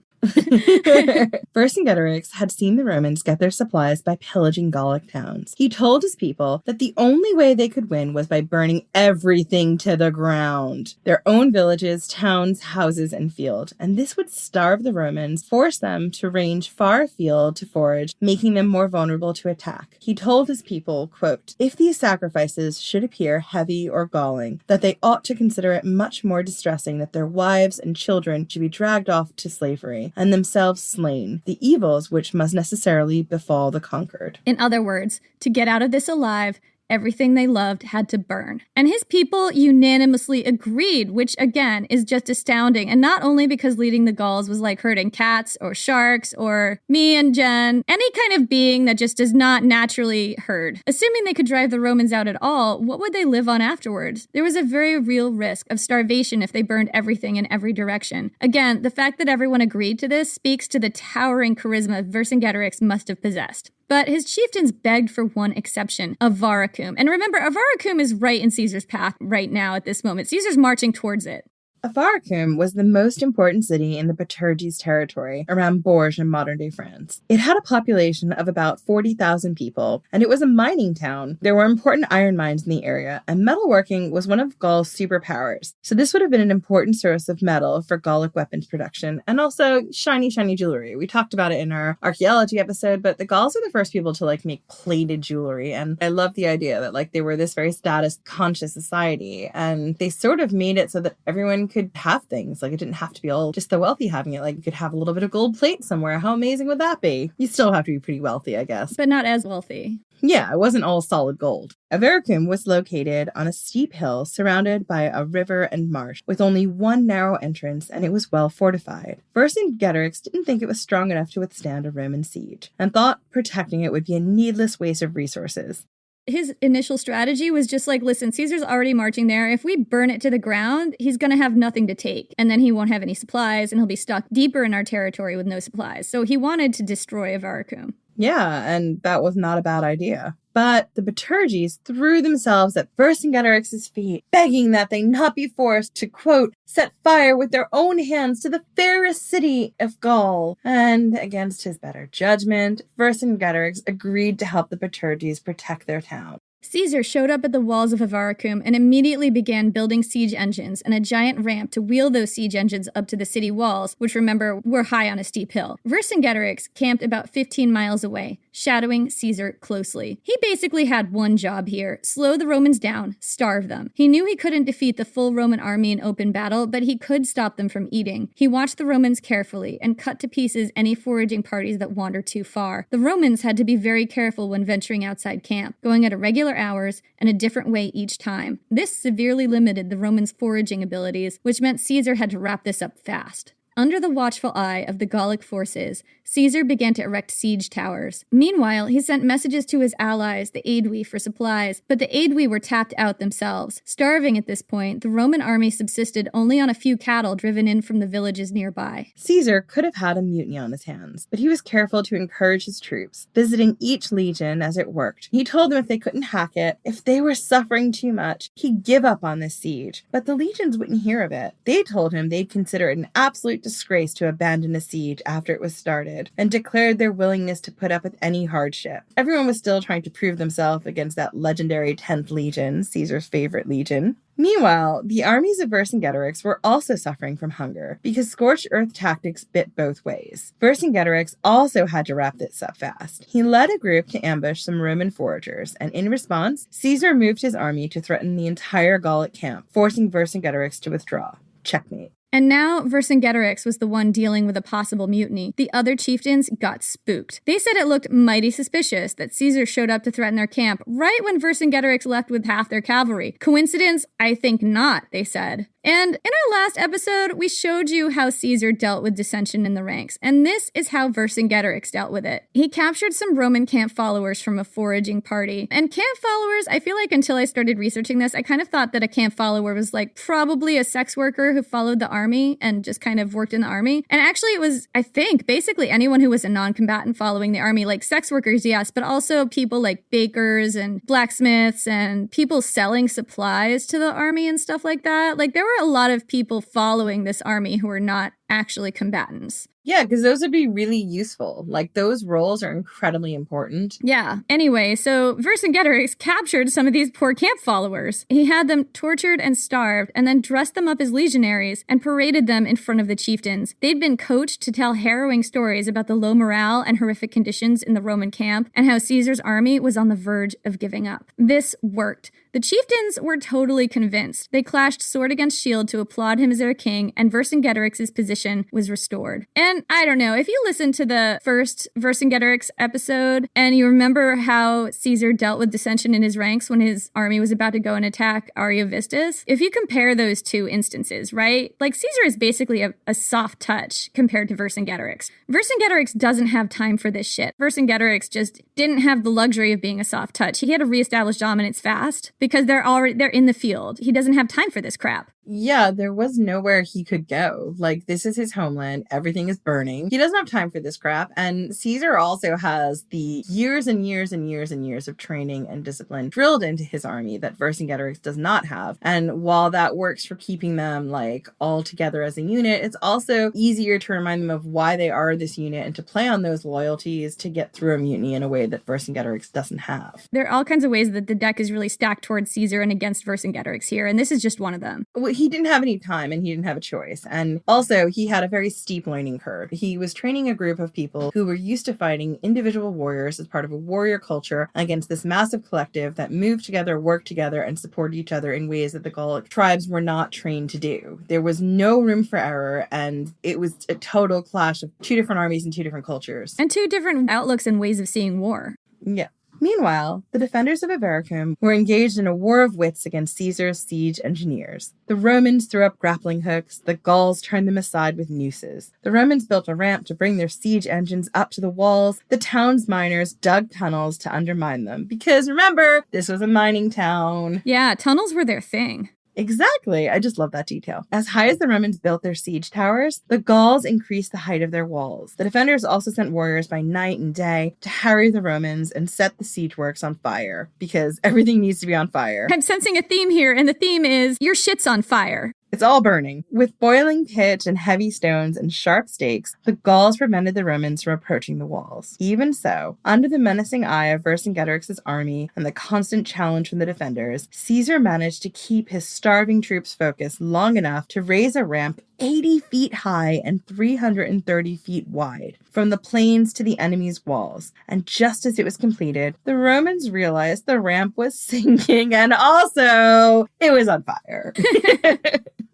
Vercingetorix had seen the Romans get their supplies by pillaging Gallic towns. He told his people that the only way they could win was by burning everything to the ground. Their own villages, towns, houses, and field. And this would starve the Romans, force them to range far afield to forage, making them more vulnerable to attack. He told his people, quote, "If these sacrifices should appear heavy or galling, that they ought to consider it much more distressing that their wives and children should be dragged off to slavery, and themselves slain, the evils which must necessarily befall the conquered." In other words, to get out of this alive, everything they loved had to burn. And his people unanimously agreed, which again is just astounding. And not only because leading the Gauls was like herding cats or sharks or me and Jen, any kind of being that just does not naturally herd. Assuming they could drive the Romans out at all, what would they live on afterwards? There was a very real risk of starvation if they burned everything in every direction. Again, the fact that everyone agreed to this speaks to the towering charisma Vercingetorix must have possessed. But his chieftains begged for one exception, Avaricum. And remember, Avaricum is right in Caesar's path right now at this moment. Caesar's marching towards it. Avaricum was the most important city in the Biterges territory around Bourges in modern-day France. It had a population of about 40,000 people, and it was a mining town. There were important iron mines in the area, and metalworking was one of Gaul's superpowers. So this would have been an important source of metal for Gallic weapons production, and also shiny, shiny jewelry. We talked about it in our archaeology episode, but the Gauls were the first people to make plated jewelry, and I love the idea that they were this very status-conscious society, and they sort of made it so that everyone could have things. It didn't have to be all just the wealthy having it. You could have a little bit of gold plate somewhere. How amazing would that be? You still have to be pretty wealthy, I guess. But not as wealthy. Yeah, it wasn't all solid gold. Avaricum was located on a steep hill surrounded by a river and marsh with only one narrow entrance, and it was well fortified. Vercingetorix didn't think it was strong enough to withstand a Roman siege and thought protecting it would be a needless waste of resources. His initial strategy was just listen, Caesar's already marching there. If we burn it to the ground, he's going to have nothing to take. And then he won't have any supplies, and he'll be stuck deeper in our territory with no supplies. So he wanted to destroy Avaricum. Yeah, and that was not a bad idea. But the Biterges threw themselves at Vercingetorix's feet, begging that they not be forced to, quote, set fire with their own hands to the fairest city of Gaul. And against his better judgment, Vercingetorix agreed to help the Biterges protect their town. Caesar showed up at the walls of Avaricum and immediately began building siege engines and a giant ramp to wheel those siege engines up to the city walls, which, remember, were high on a steep hill. Vercingetorix camped about 15 miles away, shadowing Caesar closely. He basically had one job here: slow the Romans down, starve them. He knew he couldn't defeat the full Roman army in open battle, but he could stop them from eating. He watched the Romans carefully and cut to pieces any foraging parties that wandered too far. The Romans had to be very careful when venturing outside camp, going at irregular hours and a different way each time. This severely limited the Romans' foraging abilities, which meant Caesar had to wrap this up fast. Under the watchful eye of the Gallic forces, Caesar began to erect siege towers. Meanwhile, he sent messages to his allies, the Aedui, for supplies, but the Aedui were tapped out themselves. Starving at this point, the Roman army subsisted only on a few cattle driven in from the villages nearby. Caesar could have had a mutiny on his hands, but he was careful to encourage his troops, visiting each legion as it worked. He told them if they couldn't hack it, if they were suffering too much, he'd give up on this siege. But the legions wouldn't hear of it. They told him they'd consider it an absolute disgrace to abandon a siege after it was started, and declared their willingness to put up with any hardship. Everyone was still trying to prove themselves against that legendary 10th Legion, Caesar's favorite legion. Meanwhile, the armies of Vercingetorix were also suffering from hunger because scorched earth tactics bit both ways. Vercingetorix also had to wrap this up fast. He led a group to ambush some Roman foragers, and in response, Caesar moved his army to threaten the entire Gallic camp, forcing Vercingetorix to withdraw. Checkmate. And now Vercingetorix was the one dealing with a possible mutiny. The other chieftains got spooked. They said it looked mighty suspicious that Caesar showed up to threaten their camp right when Vercingetorix left with half their cavalry. Coincidence? I think not, they said. And in our last episode, we showed you how Caesar dealt with dissension in the ranks, and this is how Vercingetorix dealt with it. He captured some Roman camp followers from a foraging party. And camp followers, I feel like until I started researching this, I kind of thought that a camp follower was like probably a sex worker who followed the army and just kind of worked in the army. And actually it was, I think, basically anyone who was a non-combatant following the army, like sex workers, yes, but also people like bakers and blacksmiths and people selling supplies to the army and stuff like that. Like there were a lot of people following this army who were not actually combatants. Yeah, because those would be really useful. Like, those roles are incredibly important. Yeah. Anyway, so Vercingetorix captured some of these poor camp followers. He had them tortured and starved, and then dressed them up as legionaries and paraded them in front of the chieftains. They'd been coached to tell harrowing stories about the low morale and horrific conditions in the Roman camp, and how Caesar's army was on the verge of giving up. This worked. The chieftains were totally convinced. They clashed sword against shield to applaud him as their king, and Vercingetorix's position was restored. And I don't know, if you listen to the first Vercingetorix episode, and you remember how Caesar dealt with dissension in his ranks when his army was about to go and attack Ariovistus, if you compare those two instances, right? Like, Caesar is basically a soft touch compared to Vercingetorix. Vercingetorix doesn't have time for this shit. Vercingetorix just didn't have the luxury of being a soft touch. He had to reestablish dominance fast, because they're in the field. He doesn't have time for this crap. Yeah, there was nowhere he could go. Like, this is his homeland. Everything is burning. He doesn't have time for this crap. And Caesar also has the years and years and years and years of training and discipline drilled into his army that Vercingetorix does not have. And while that works for keeping them, like, all together as a unit, it's also easier to remind them of why they are this unit and to play on those loyalties to get through a mutiny in a way that Vercingetorix doesn't have. There are all kinds of ways that the deck is really stacked towards Caesar and against Vercingetorix here, and this is just one of them. Well, he didn't have any time and he didn't have a choice. And also, he had a very steep learning curve. He was training a group of people who were used to fighting individual warriors as part of a warrior culture against this massive collective that moved together, worked together, and supported each other in ways that the Gallic tribes were not trained to do. There was no room for error, and it was a total clash of two different armies and two different cultures. And two different outlooks and ways of seeing war. Yeah. Meanwhile, the defenders of Avaricum were engaged in a war of wits against Caesar's siege engineers. The Romans threw up grappling hooks, the Gauls turned them aside with nooses. The Romans built a ramp to bring their siege engines up to the walls. The town's miners dug tunnels to undermine them. Because remember, this was a mining town. Yeah, tunnels were their thing. Exactly. I just love that detail. As high as the Romans built their siege towers, the Gauls increased the height of their walls. The defenders also sent warriors by night and day to harry the Romans and set the siege works on fire, because everything needs to be on fire. I'm sensing a theme here, and the theme is your shit's on fire. It's all burning. With boiling pitch and heavy stones and sharp stakes, the Gauls prevented the Romans from approaching the walls. Even so, under the menacing eye of Vercingetorix's army and the constant challenge from the defenders, Caesar managed to keep his starving troops focused long enough to raise a ramp 80 feet high and 330 feet wide from the plains to the enemy's walls. And just as it was completed, the Romans realized the ramp was sinking and also it was on fire.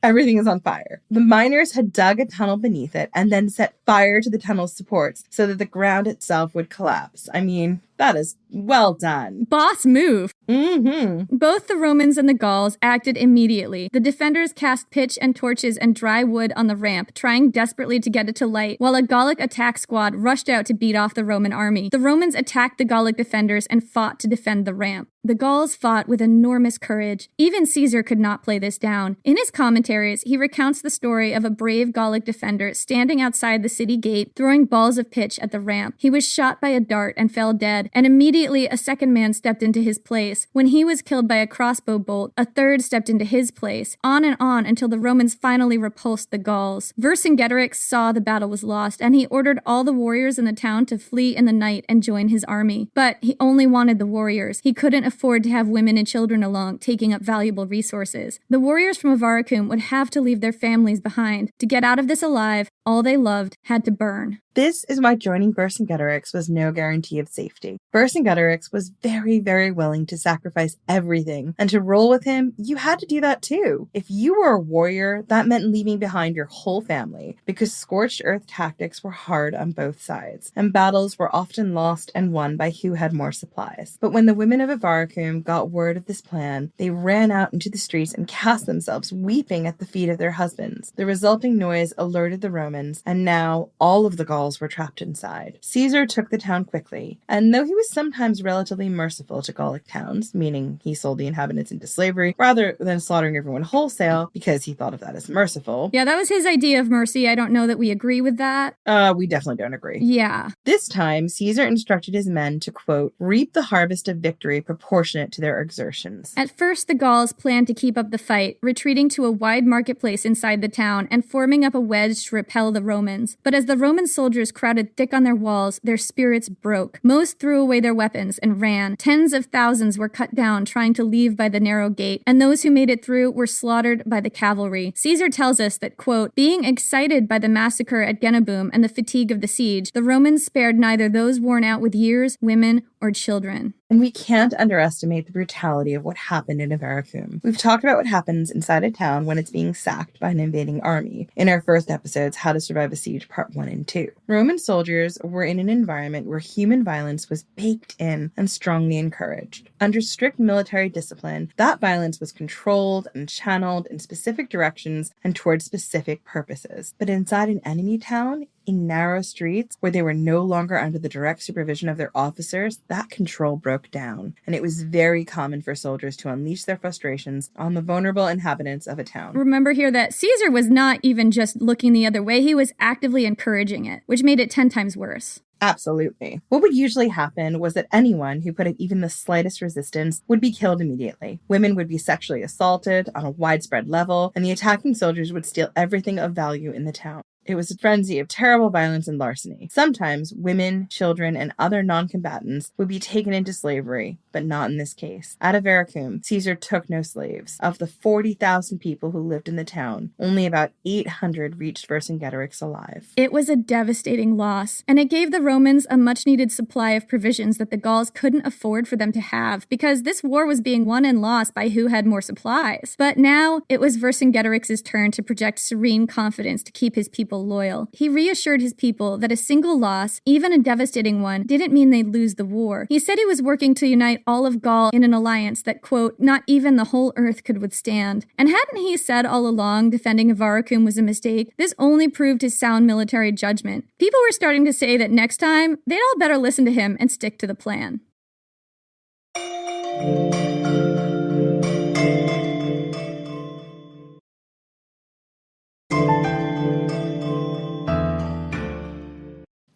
Everything is on fire. The miners had dug a tunnel beneath it and then set fire to the tunnel's supports so that the ground itself would collapse. I mean, that is well done. Boss move. Mm-hmm. Both the Romans and the Gauls acted immediately. The defenders cast pitch and torches and dry wood on the ramp, trying desperately to get it to light, while a Gallic attack squad rushed out to beat off the Roman army. The Romans attacked the Gallic defenders and fought to defend the ramp. The Gauls fought with enormous courage. Even Caesar could not play this down. In his commentaries, he recounts the story of a brave Gallic defender standing outside the city gate, throwing balls of pitch at the ramp. He was shot by a dart and fell dead, and immediately a second man stepped into his place. When he was killed by a crossbow bolt, a third stepped into his place, on and on until the Romans finally repulsed the Gauls. Vercingetorix saw the battle was lost, and he ordered all the warriors in the town to flee in the night and join his army. But he only wanted the warriors. He couldn't afford to have women and children along, taking up valuable resources. The warriors from Avaricum would have to leave their families behind. To get out of this alive, all they loved had to burn. This is why joining Vercingetorix was no guarantee of safety. family. Vercingetorix was very, very willing to sacrifice everything, and to roll with him, you had to do that too. If you were a warrior, that meant leaving behind your whole family, because scorched earth tactics were hard on both sides, and battles were often lost and won by who had more supplies. But when the women of Avaricum got word of this plan, they ran out into the streets and cast themselves weeping at the feet of their husbands. The resulting noise alerted the Romans, and now all of the Gauls were trapped inside. Caesar took the town quickly, and though he was sometimes relatively merciful to Gallic towns, meaning he sold the inhabitants into slavery rather than slaughtering everyone wholesale because he thought of that as merciful. Yeah, that was his idea of mercy. I don't know that we agree with that. We definitely don't agree. Yeah. This time, Caesar instructed his men to, quote, reap the harvest of victory proportionate to their exertions. At first, the Gauls planned to keep up the fight, retreating to a wide marketplace inside the town and forming up a wedge to repel the Romans. But as the Roman soldiers crowded thick on their walls, their spirits broke. Most threw away their weapons and ran. Tens of thousands were cut down trying to leave by the narrow gate, and those who made it through were slaughtered by the cavalry. Caesar tells us that, quote, being excited by the massacre at Genabum and the fatigue of the siege, the Romans spared neither those worn out with years, women, or children. And we can't underestimate the brutality of what happened in Avaricum. We've talked about what happens inside a town when it's being sacked by an invading army in our first episodes, How to Survive a Siege Part 1 and 2. Roman soldiers were in an environment where human violence was baked in and strongly encouraged. Under strict military discipline, that violence was controlled and channeled in specific directions and towards specific purposes. But inside an enemy town, in narrow streets where they were no longer under the direct supervision of their officers, that control broke down, and it was very common for soldiers to unleash their frustrations on the vulnerable inhabitants of a town. Remember here that Caesar was not even just looking the other way, he was actively encouraging it, which made it 10 times worse. Absolutely. What would usually happen was that anyone who put up even the slightest resistance would be killed immediately. Women would be sexually assaulted on a widespread level, and the attacking soldiers would steal everything of value in the town. It was a frenzy of terrible violence and larceny. Sometimes women, children, and other non-combatants would be taken into slavery, but not in this case. At Avaricum, Caesar took no slaves. Of the 40,000 people who lived in the town, only about 800 reached Vercingetorix alive. It was a devastating loss, and it gave the Romans a much-needed supply of provisions that the Gauls couldn't afford for them to have, because this war was being won and lost by who had more supplies. But now, it was Vercingetorix's turn to project serene confidence to keep his people loyal. He reassured his people that a single loss, even a devastating one, didn't mean they'd lose the war. He said he was working to unite all of Gaul in an alliance that, quote, not even the whole earth could withstand. And hadn't he said all along defending Avaricum was a mistake? This only proved his sound military judgment. People were starting to say that next time, they'd all better listen to him and stick to the plan.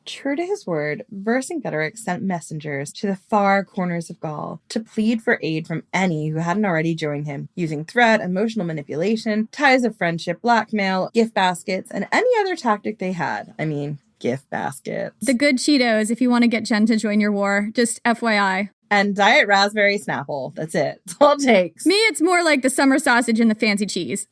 True to his word, Vercingetorix sent messengers to the far corners of Gaul to plead for aid from any who hadn't already joined him, using threat, emotional manipulation, ties of friendship, blackmail, gift baskets, and any other tactic they had. I mean, gift baskets. The good Cheetos if you want to get Jen to join your war, just FYI. And Diet Raspberry Snapple. That's it. That's all it takes. Me, it's more like the summer sausage and the fancy cheese.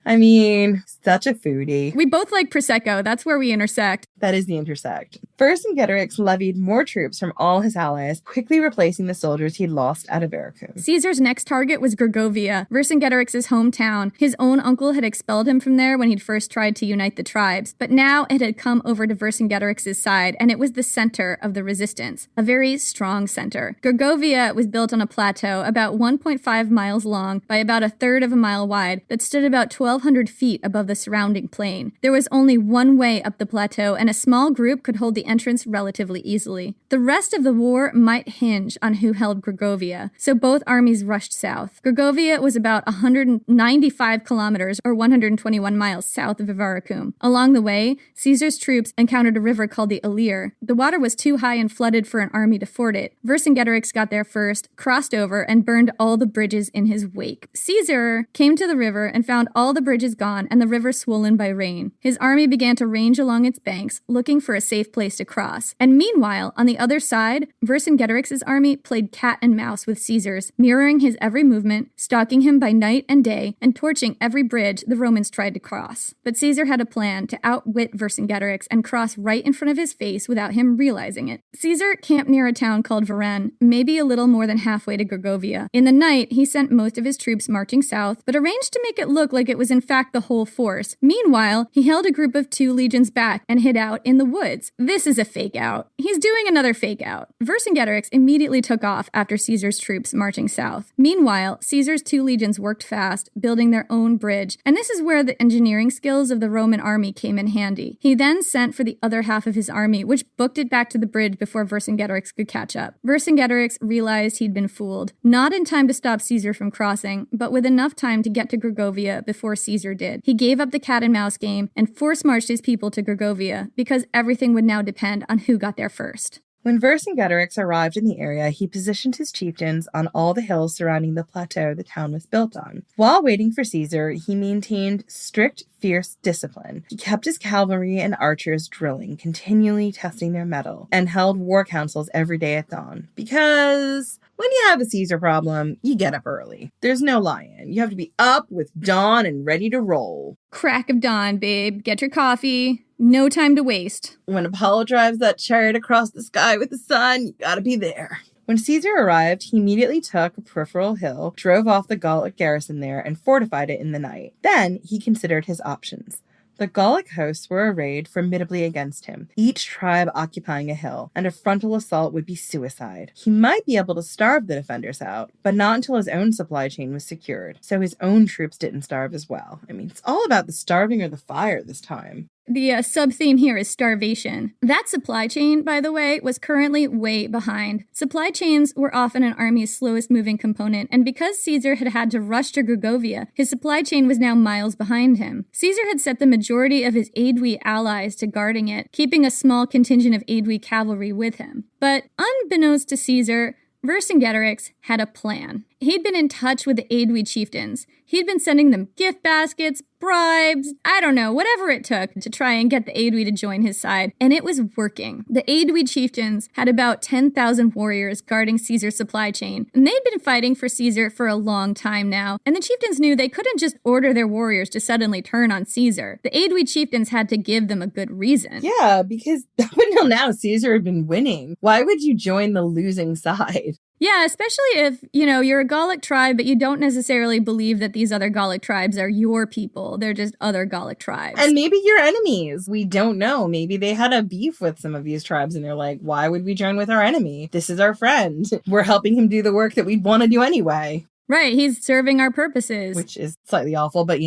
I mean, such a foodie. We both like Prosecco. That's where we intersect. That is the intersect. Vercingetorix levied more troops from all his allies, quickly replacing the soldiers he'd lost at Avaricum. Caesar's next target was Gergovia, Vercingetorix's hometown. His own uncle had expelled him from there when he'd first tried to unite the tribes, but now it had come over to Vercingetorix's side, and it was the center of the resistance, a very strong center. Gergovia was built on a plateau about 1.5 miles long by about a third of a mile wide that stood about 1,200 feet above the surrounding plain. There was only one way up the plateau, and a small group could hold the entrance relatively easily. The rest of the war might hinge on who held Gergovia, so both armies rushed south. Gergovia was about 195 kilometers or 121 miles south of Avaricum. Along the way, Caesar's troops encountered a river called the Alir. The water was too high and flooded for an army to ford it. Vercingetorix got there first, crossed over, and burned all the bridges in his wake. Caesar came to the river and found all the bridges gone and the river swollen by rain. His army began to range along its banks, looking for a safe place to cross. And meanwhile, on the other side, Vercingetorix's army played cat and mouse with Caesar's, mirroring his every movement, stalking him by night and day, and torching every bridge the Romans tried to cross. But Caesar had a plan to outwit Vercingetorix and cross right in front of his face without him realizing it. Caesar camped near a town called Vercingetorix, maybe a little more than halfway to Gergovia. In the night, he sent most of his troops marching south, but arranged to make it look like it was in fact the whole force. Meanwhile, he held a group of 2 legions back and hid out in the woods. This is a fake out. He's doing another fake out. Vercingetorix immediately took off after Caesar's troops marching south. Meanwhile, Caesar's 2 legions worked fast, building their own bridge, and this is where the engineering skills of the Roman army came in handy. He then sent for the other half of his army, which booked it back to the bridge before Vercingetorix could catch up. Vercingetorix realized he'd been fooled. Not in time to stop Caesar from crossing, but with enough time to get to Gergovia before Caesar did. He gave up the cat and mouse game and force-marched his people to Gergovia because everything would now depend on who got there first. When Vercingetorix arrived in the area, he positioned his chieftains on all the hills surrounding the plateau the town was built on. While waiting for Caesar, he maintained strict, fierce discipline. He kept his cavalry and archers drilling, continually testing their mettle, and held war councils every day at dawn. Because when you have a Caesar problem, you get up early. There's no lying. You have to be up with dawn and ready to roll. Crack of dawn, babe. Get your coffee. No time to waste. When Apollo drives that chariot across the sky with the sun, you gotta be there. When Caesar arrived, he immediately took a peripheral hill, drove off the Gallic garrison there, and fortified it in the night. Then he considered his options. The Gallic hosts were arrayed formidably against him, each tribe occupying a hill, and a frontal assault would be suicide. He might be able to starve the defenders out, but not until his own supply chain was secured, so his own troops didn't starve as well. I mean, it's all about the starving or the fire this time. The sub-theme here is starvation. That supply chain, by the way, was currently way behind. Supply chains were often an army's slowest moving component, and because Caesar had had to rush to Gergovia, his supply chain was now miles behind him. Caesar had set the majority of his Aedui allies to guarding it, keeping a small contingent of Aedui cavalry with him. But unbeknownst to Caesar, Vercingetorix had a plan. He'd been in touch with the Aedui chieftains. He'd been sending them gift baskets, bribes, I don't know, whatever it took to try and get the Aedui to join his side. And it was working. The Aedui chieftains had about 10,000 warriors guarding Caesar's supply chain. And they'd been fighting for Caesar for a long time now. And the chieftains knew they couldn't just order their warriors to suddenly turn on Caesar. The Aedui chieftains had to give them a good reason. Yeah, because up until now, Caesar had been winning. Why would you join the losing side? Yeah, especially if, you're a Gallic tribe, but you don't necessarily believe that these other Gallic tribes are your people. They're just other Gallic tribes. And maybe your enemies. We don't know. Maybe they had a beef with some of these tribes and they're like, why would we join with our enemy? This is our friend. We're helping him do the work that we'd want to do anyway. Right, he's serving our purposes. Which is slightly awful, but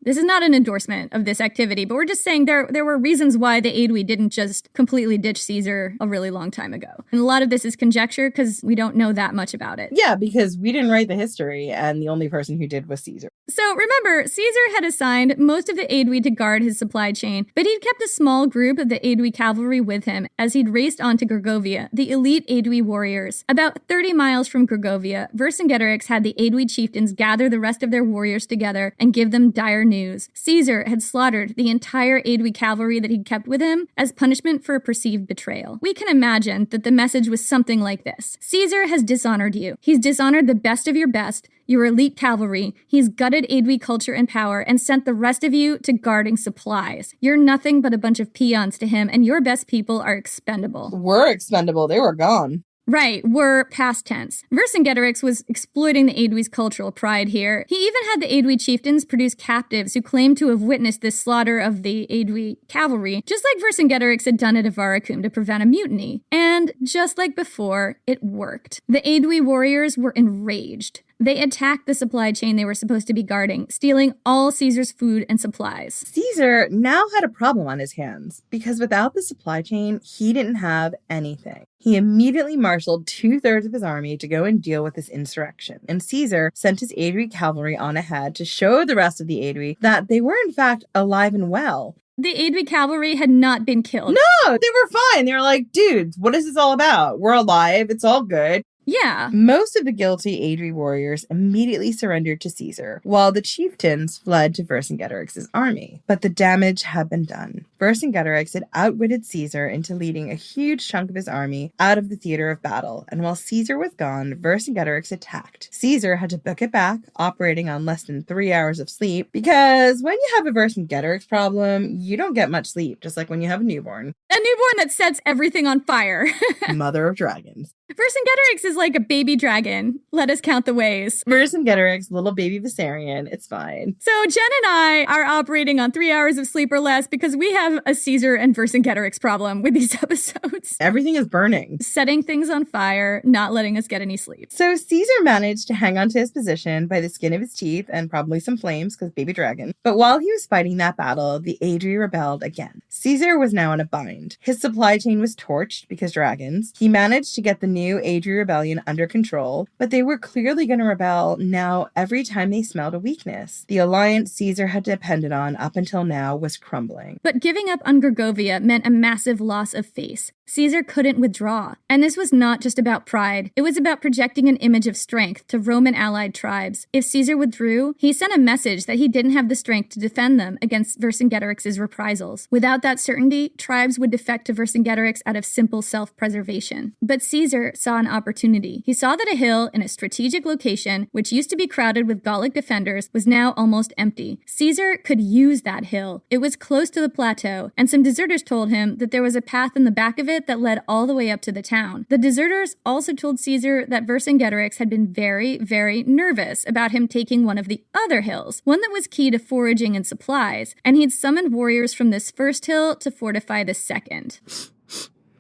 This is not an endorsement of this activity, but we're just saying there were reasons why the Aedui didn't just completely ditch Caesar a really long time ago. And a lot of this is conjecture because we don't know that much about it. Yeah, because we didn't write the history, and the only person who did was Caesar. So remember, Caesar had assigned most of the Aedui to guard his supply chain, but he'd kept a small group of the Aedui cavalry with him as he'd raced on to Gergovia, the elite Aedui warriors. About 30 miles from Gergovia, Vercingetorix had the Aedui chieftains gather the rest of their warriors together and give them dire news. Caesar had slaughtered the entire Aedui cavalry that he'd kept with him as punishment for a perceived betrayal. We can imagine that the message was something like this. Caesar has dishonored you. He's dishonored the best of your best, your elite cavalry. He's gutted Aedui culture and power and sent the rest of you to guarding supplies. You're nothing but a bunch of peons to him, and your best people are expendable. We're expendable. They were gone. Right, were past tense. Vercingetorix was exploiting the Aedui's cultural pride here. He even had the Aedui chieftains produce captives who claimed to have witnessed this slaughter of the Aedui cavalry, just like Vercingetorix had done at Avaricum to prevent a mutiny. And just like before, it worked. The Aedui warriors were enraged. They attacked the supply chain they were supposed to be guarding, stealing all Caesar's food and supplies. Caesar now had a problem on his hands, because without the supply chain, he didn't have anything. He immediately marshaled 2/3 of his army to go and deal with this insurrection, and Caesar sent his Aedui cavalry on ahead to show the rest of the Aedui that they were in fact alive and well. The Aedui cavalry had not been killed. No, they were fine. They were like, dudes, what is this all about? We're alive. It's all good. Yeah. Most of the guilty Adri warriors immediately surrendered to Caesar, while the chieftains fled to Vercingetorix's army. But the damage had been done. Vercingetorix had outwitted Caesar into leading a huge chunk of his army out of the theater of battle, and while Caesar was gone, Vercingetorix attacked. Caesar had to book it back, operating on less than 3 hours of sleep, because when you have a Vercingetorix problem, you don't get much sleep, just like when you have a newborn. A newborn that sets everything on fire. Mother of dragons. Vercingetorix is like a baby dragon. Let us count the ways. Vercingetorix, little baby Viserion. It's fine. So Jen and I are operating on 3 hours of sleep or less because we have a Caesar and Vercingetorix problem with these episodes. Everything is burning. Setting things on fire, not letting us get any sleep. So Caesar managed to hang on to his position by the skin of his teeth and probably some flames because baby dragon. But while he was fighting that battle, the Adri rebelled again. Caesar was now in a bind. His supply chain was torched because dragons. He managed to get the new Adri rebellion under control, but they were clearly going to rebel now every time they smelled a weakness. The alliance Caesar had depended on up until now was crumbling. But giving up on Gergovia meant a massive loss of face. Caesar couldn't withdraw. And this was not just about pride. It was about projecting an image of strength to Roman allied tribes. If Caesar withdrew, he sent a message that he didn't have the strength to defend them against Vercingetorix's reprisals. Without that certainty, tribes would defect to Vercingetorix out of simple self-preservation. But Caesar saw an opportunity. He saw that a hill in a strategic location, which used to be crowded with Gallic defenders, was now almost empty. Caesar could use that hill. It was close to the plateau, and some deserters told him that there was a path in the back of it that led all the way up to the town. The deserters also told Caesar that Vercingetorix had been very, very nervous about him taking one of the other hills, one that was key to foraging and supplies, and he'd summoned warriors from this first hill to fortify the second.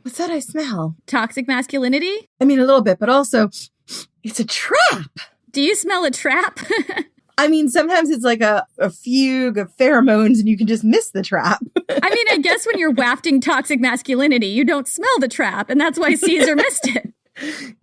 What's that I smell? Toxic masculinity? I mean, a little bit, but also, it's a trap. Do you smell a trap? I mean, sometimes it's like a fugue of pheromones and you can just miss the trap. I mean, I guess when you're wafting toxic masculinity, you don't smell the trap, and that's why Caesar missed it.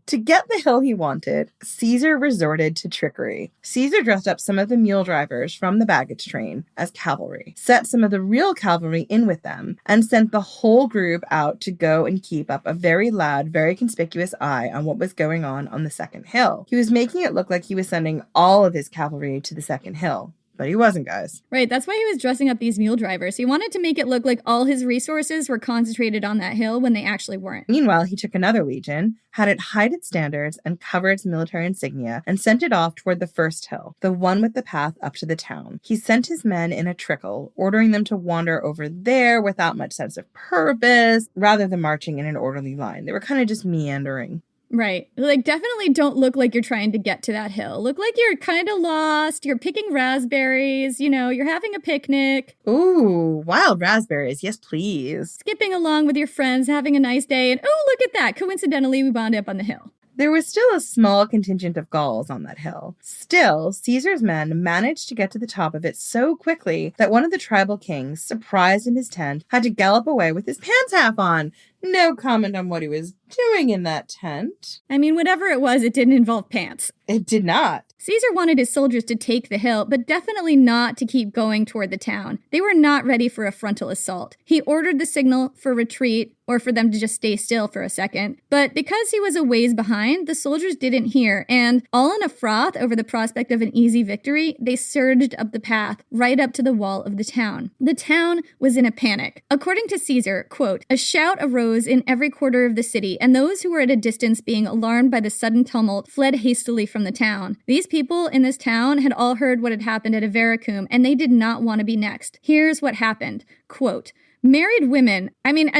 To get the hill he wanted, Caesar resorted to trickery. Caesar dressed up some of the mule drivers from the baggage train as cavalry, set some of the real cavalry in with them, and sent the whole group out to go and keep up a very loud, very conspicuous eye on what was going on the second hill. He was making it look like he was sending all of his cavalry to the second hill. But he wasn't, guys. Right, that's why he was dressing up these mule drivers. He wanted to make it look like all his resources were concentrated on that hill when they actually weren't. Meanwhile, he took another legion, had it hide its standards and cover its military insignia, and sent it off toward the first hill, the one with the path up to the town. He sent his men in a trickle, ordering them to wander over there without much sense of purpose, rather than marching in an orderly line. They were kind of just meandering. Right. Like, definitely don't look like you're trying to get to that hill. Look like you're kind of lost. You're picking raspberries. You know, you're having a picnic. Ooh, wild raspberries. Yes, please. Skipping along with your friends, having a nice day. And oh, look at that. Coincidentally, we wound up on the hill. There was still a small contingent of Gauls on that hill. Still, Caesar's men managed to get to the top of it so quickly that one of the tribal kings, surprised in his tent, had to gallop away with his pants half on. No comment on what he was doing in that tent. I mean, whatever it was, it didn't involve pants. It did not. Caesar wanted his soldiers to take the hill, but definitely not to keep going toward the town. They were not ready for a frontal assault. He ordered the signal for retreat, or for them to just stay still for a second. But because he was a ways behind, the soldiers didn't hear, and all in a froth over the prospect of an easy victory, they surged up the path, right up to the wall of the town. The town was in a panic. According to Caesar, quote, "A shout arose in every quarter of the city, and those who were at a distance being alarmed by the sudden tumult fled hastily from the town. These people in this town had all heard what had happened at Avaricum, and they did not want to be next. Here's what happened." Quote, "Married women,"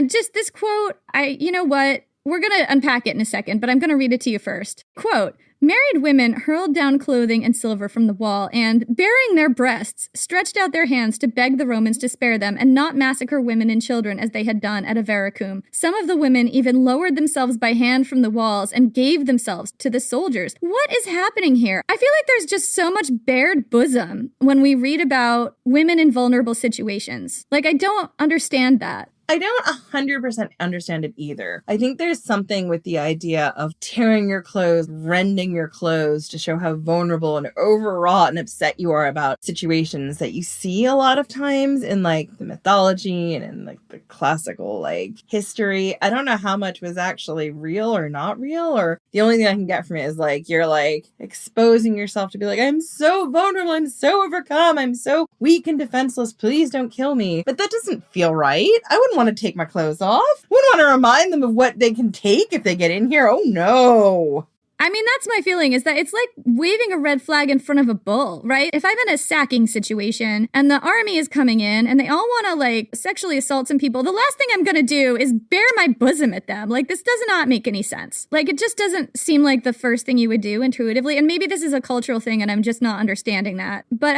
just this quote, you know what? We're going to unpack it in a second, but I'm going to read it to you first. Quote, "Married women hurled down clothing and silver from the wall and, baring their breasts, stretched out their hands to beg the Romans to spare them and not massacre women and children as they had done at Avaricum. Some of the women even lowered themselves by hand from the walls and gave themselves to the soldiers." What is happening here? I feel like there's just so much bared bosom when we read about women in vulnerable situations. Like, I don't understand that. I don't 100% understand it either. I think there's something with the idea of tearing your clothes, rending your clothes to show how vulnerable and overwrought and upset you are about situations that you see a lot of times in like the mythology and in like the classical like history. I don't know how much was actually real or not real, or the only thing I can get from it is like you're like exposing yourself to be like, I'm so vulnerable, I'm so overcome, I'm so weak and defenseless, please don't kill me. But that doesn't feel right. I wouldn't want to take my clothes off. Wouldn't want to remind them of what they can take if they get in here. Oh no. I mean, that's my feeling, is that it's like waving a red flag in front of a bull, right? If I'm in a sacking situation and the army is coming in and they all want to like sexually assault some people, the last thing I'm going to do is bare my bosom at them. Like, this does not make any sense. Like, it just doesn't seem like the first thing you would do intuitively. And maybe this is a cultural thing and I'm just not understanding that. But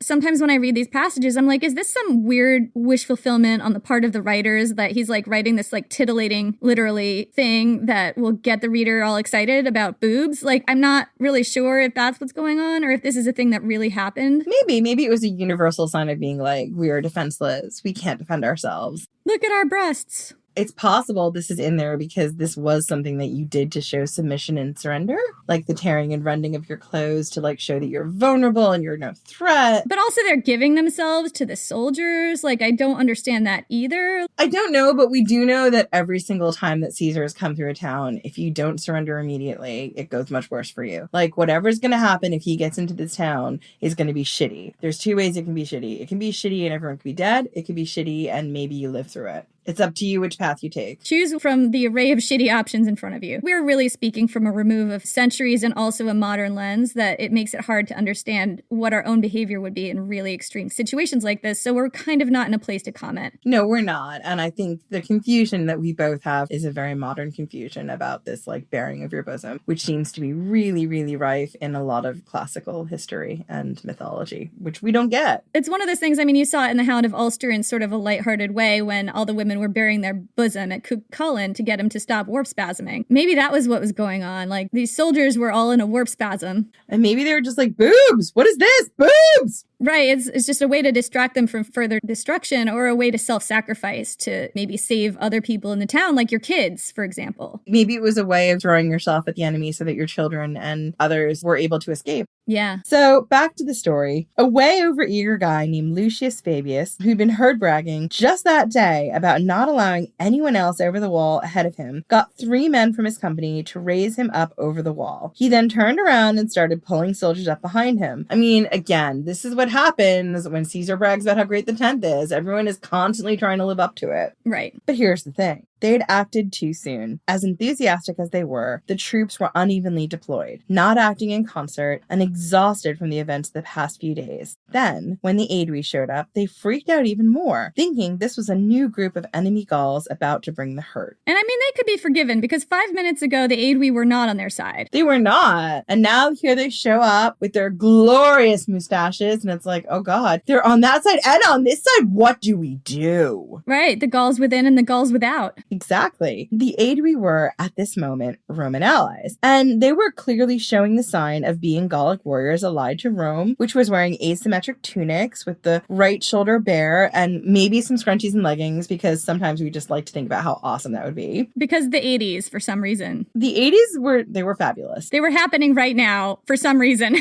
sometimes when I read these passages, I'm like, is this some weird wish fulfillment on the part of the writers that he's like writing this like titillating, literally thing that will get the reader all excited about boobs? Like, I'm not really sure if that's what's going on or if this is a thing that really happened. Maybe it was a universal sign of being like, we are defenseless. We can't defend ourselves. Look at our breasts. It's possible this is in there because this was something that you did to show submission and surrender, like the tearing and rending of your clothes to like show that you're vulnerable and you're no threat. But also they're giving themselves to the soldiers. Like, I don't understand that either. I don't know, but we do know that every single time that Caesar has come through a town, if you don't surrender immediately, it goes much worse for you. Like, whatever's going to happen if he gets into this town is going to be shitty. There's two ways it can be shitty. It can be shitty and everyone can be dead. It can be shitty and maybe you live through it. It's up to you which path you take. Choose from the array of shitty options in front of you. We're really speaking from a remove of centuries and also a modern lens that it makes it hard to understand what our own behavior would be in really extreme situations like this. So we're kind of not in a place to comment. No, we're not. And I think the confusion that we both have is a very modern confusion about this like bearing of your bosom, which seems to be really, really rife in a lot of classical history and mythology, which we don't get. It's one of those things, I mean, you saw it in The Hound of Ulster in sort of a lighthearted way when all the women were bearing their bosom at Cullen to get him to stop warp spasming. Maybe that was what was going on. Like, these soldiers were all in a warp spasm. And maybe they were just like, boobs! What is this? Boobs! Right. It's just a way to distract them from further destruction or a way to self-sacrifice to maybe save other people in the town, like your kids, for example. Maybe it was a way of throwing yourself at the enemy so that your children and others were able to escape. Yeah. So back to the story. A way over-eager guy named Lucius Fabius, who'd been heard bragging just that day about not allowing anyone else over the wall ahead of him, got 3 men from his company to raise him up over the wall. He then turned around and started pulling soldiers up behind him. I mean, again, this is what happens when Caesar brags about how great the 10th is. Everyone is constantly trying to live up to it. Right. But here's the thing. They had acted too soon. As enthusiastic as they were, the troops were unevenly deployed, not acting in concert, and exhausted from the events of the past few days. Then, when the Aedui showed up, they freaked out even more, thinking this was a new group of enemy Gauls about to bring the hurt. And I mean, they could be forgiven because 5 minutes ago, the Aedui were not on their side. They were not. And now here they show up with their glorious mustaches, and it's like, oh God, they're on that side and on this side. What do we do? Right. The Gauls within and the Gauls without. Exactly. The Aedui were, at this moment, Roman allies, and they were clearly showing the sign of being Gallic warriors allied to Rome, which was wearing asymmetric tunics with the right shoulder bare and maybe some scrunchies and leggings, because sometimes we just like to think about how awesome that would be. Because the 80s, for some reason. The 80s were fabulous. They were happening right now, for some reason.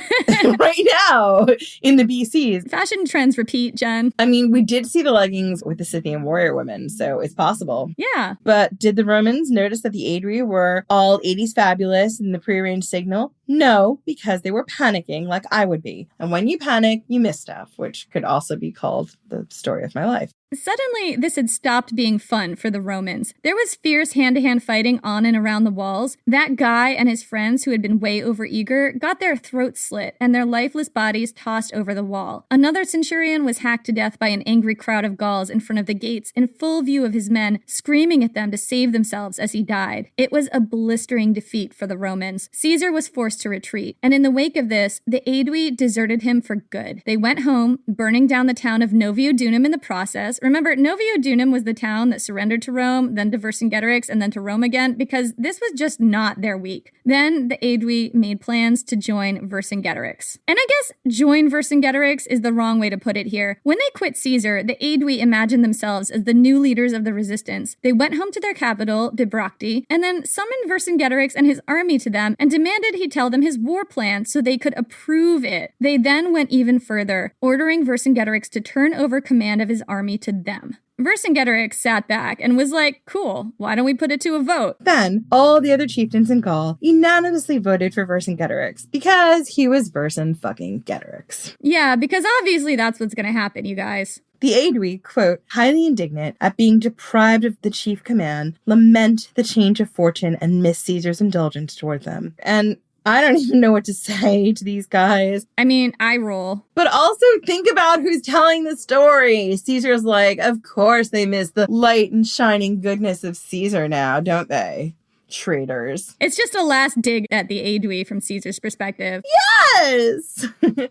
Right now, in the BCs. Fashion trends repeat, Jen. I mean, we did see the leggings with the Scythian warrior women, so it's possible. Yeah. But did the Romans notice that the Aedui were all 80s fabulous in the prearranged signal? No, because they were panicking like I would be. And when you panic, you miss stuff, which could also be called the story of my life. Suddenly, this had stopped being fun for the Romans. There was fierce hand-to-hand fighting on and around the walls. That guy and his friends, who had been way overeager, got their throats slit and their lifeless bodies tossed over the wall. Another centurion was hacked to death by an angry crowd of Gauls in front of the gates in full view of his men, screaming at them to save themselves as he died. It was a blistering defeat for the Romans. Caesar was forced to retreat, and in the wake of this, the Aedui deserted him for good. They went home, burning down the town of Noviodunum in the process, remember, Novio Dunum was the town that surrendered to Rome, then to Vercingetorix, and then to Rome again, because this was just not their week. Then the Aedui made plans to join Vercingetorix. And I guess join Vercingetorix is the wrong way to put it here. When they quit Caesar, the Aedui imagined themselves as the new leaders of the resistance. They went home to their capital, Bibracte, and then summoned Vercingetorix and his army to them and demanded he tell them his war plan so they could approve it. They then went even further, ordering Vercingetorix to turn over command of his army to them. Vercingetorix sat back and was like, cool, why don't we put it to a vote? Then, all the other chieftains in Gaul unanimously voted for Vercingetorix because he was Vercingetorix. Yeah, because obviously that's what's going to happen, you guys. The Aedui, quote, highly indignant at being deprived of the chief command, lament the change of fortune and miss Caesar's indulgence toward them. And I don't even know what to say to these guys. I mean, I roll. But also think about who's telling the story. Caesar's like, of course they miss the light and shining goodness of Caesar now, don't they? Traitors. It's just a last dig at the Aedui from Caesar's perspective. Yes!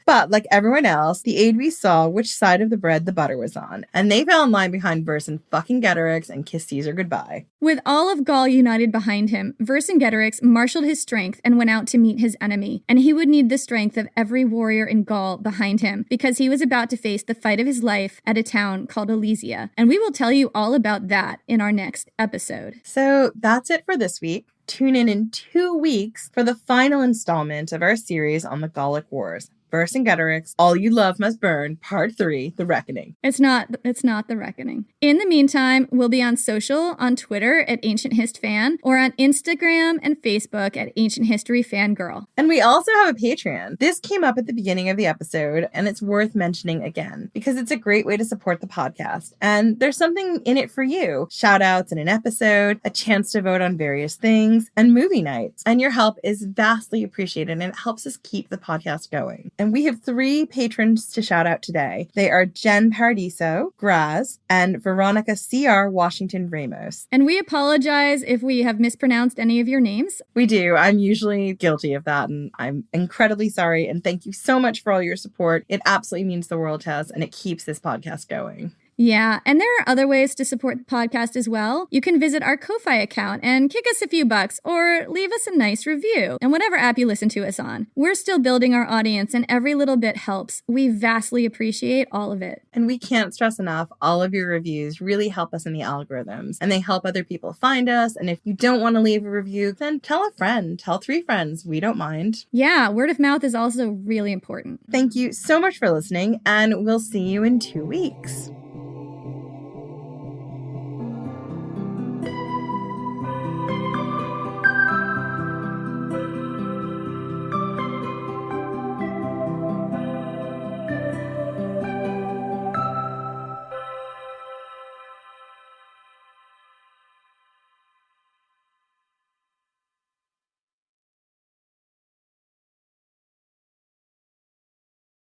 But like everyone else, the Aedui saw which side of the bread the butter was on, and they fell in line behind Vercingetorix and kissed Caesar goodbye. With all of Gaul united behind him, Vercingetorix marshaled his strength and went out to meet his enemy, and he would need the strength of every warrior in Gaul behind him, because he was about to face the fight of his life at a town called Alesia, and we will tell you all about that in our next episode. So that's it for this week. Tune in 2 weeks for the final installment of our series on the Gallic Wars. Vercingetorix, All You Love Must Burn, Part 3, The Reckoning. It's not The Reckoning. In the meantime, we'll be on social, on Twitter at Ancient Hist Fan, or on Instagram and Facebook at Ancient History Fangirl. And we also have a Patreon. This came up at the beginning of the episode, and it's worth mentioning again, because it's a great way to support the podcast. And there's something in it for you. Shout outs in an episode, a chance to vote on various things, and movie nights. And your help is vastly appreciated, and it helps us keep the podcast going. And we have 3 patrons to shout out today. They are Jen Paradiso, Graz, and Veronica C.R. Washington Ramos. And we apologize if we have mispronounced any of your names. We do. I'm usually guilty of that, and I'm incredibly sorry. And thank you so much for all your support. It absolutely means the world to us, and it keeps this podcast going. Yeah, and there are other ways to support the podcast as well. You can visit our Ko-Fi account and kick us a few bucks or leave us a nice review and whatever app you listen to us on. We're still building our audience and every little bit helps. We vastly appreciate all of it. And we can't stress enough, all of your reviews really help us in the algorithms and they help other people find us. And if you don't want to leave a review, then tell a friend, tell 3 friends. We don't mind. Yeah, word of mouth is also really important. Thank you so much for listening, and we'll see you in 2 weeks.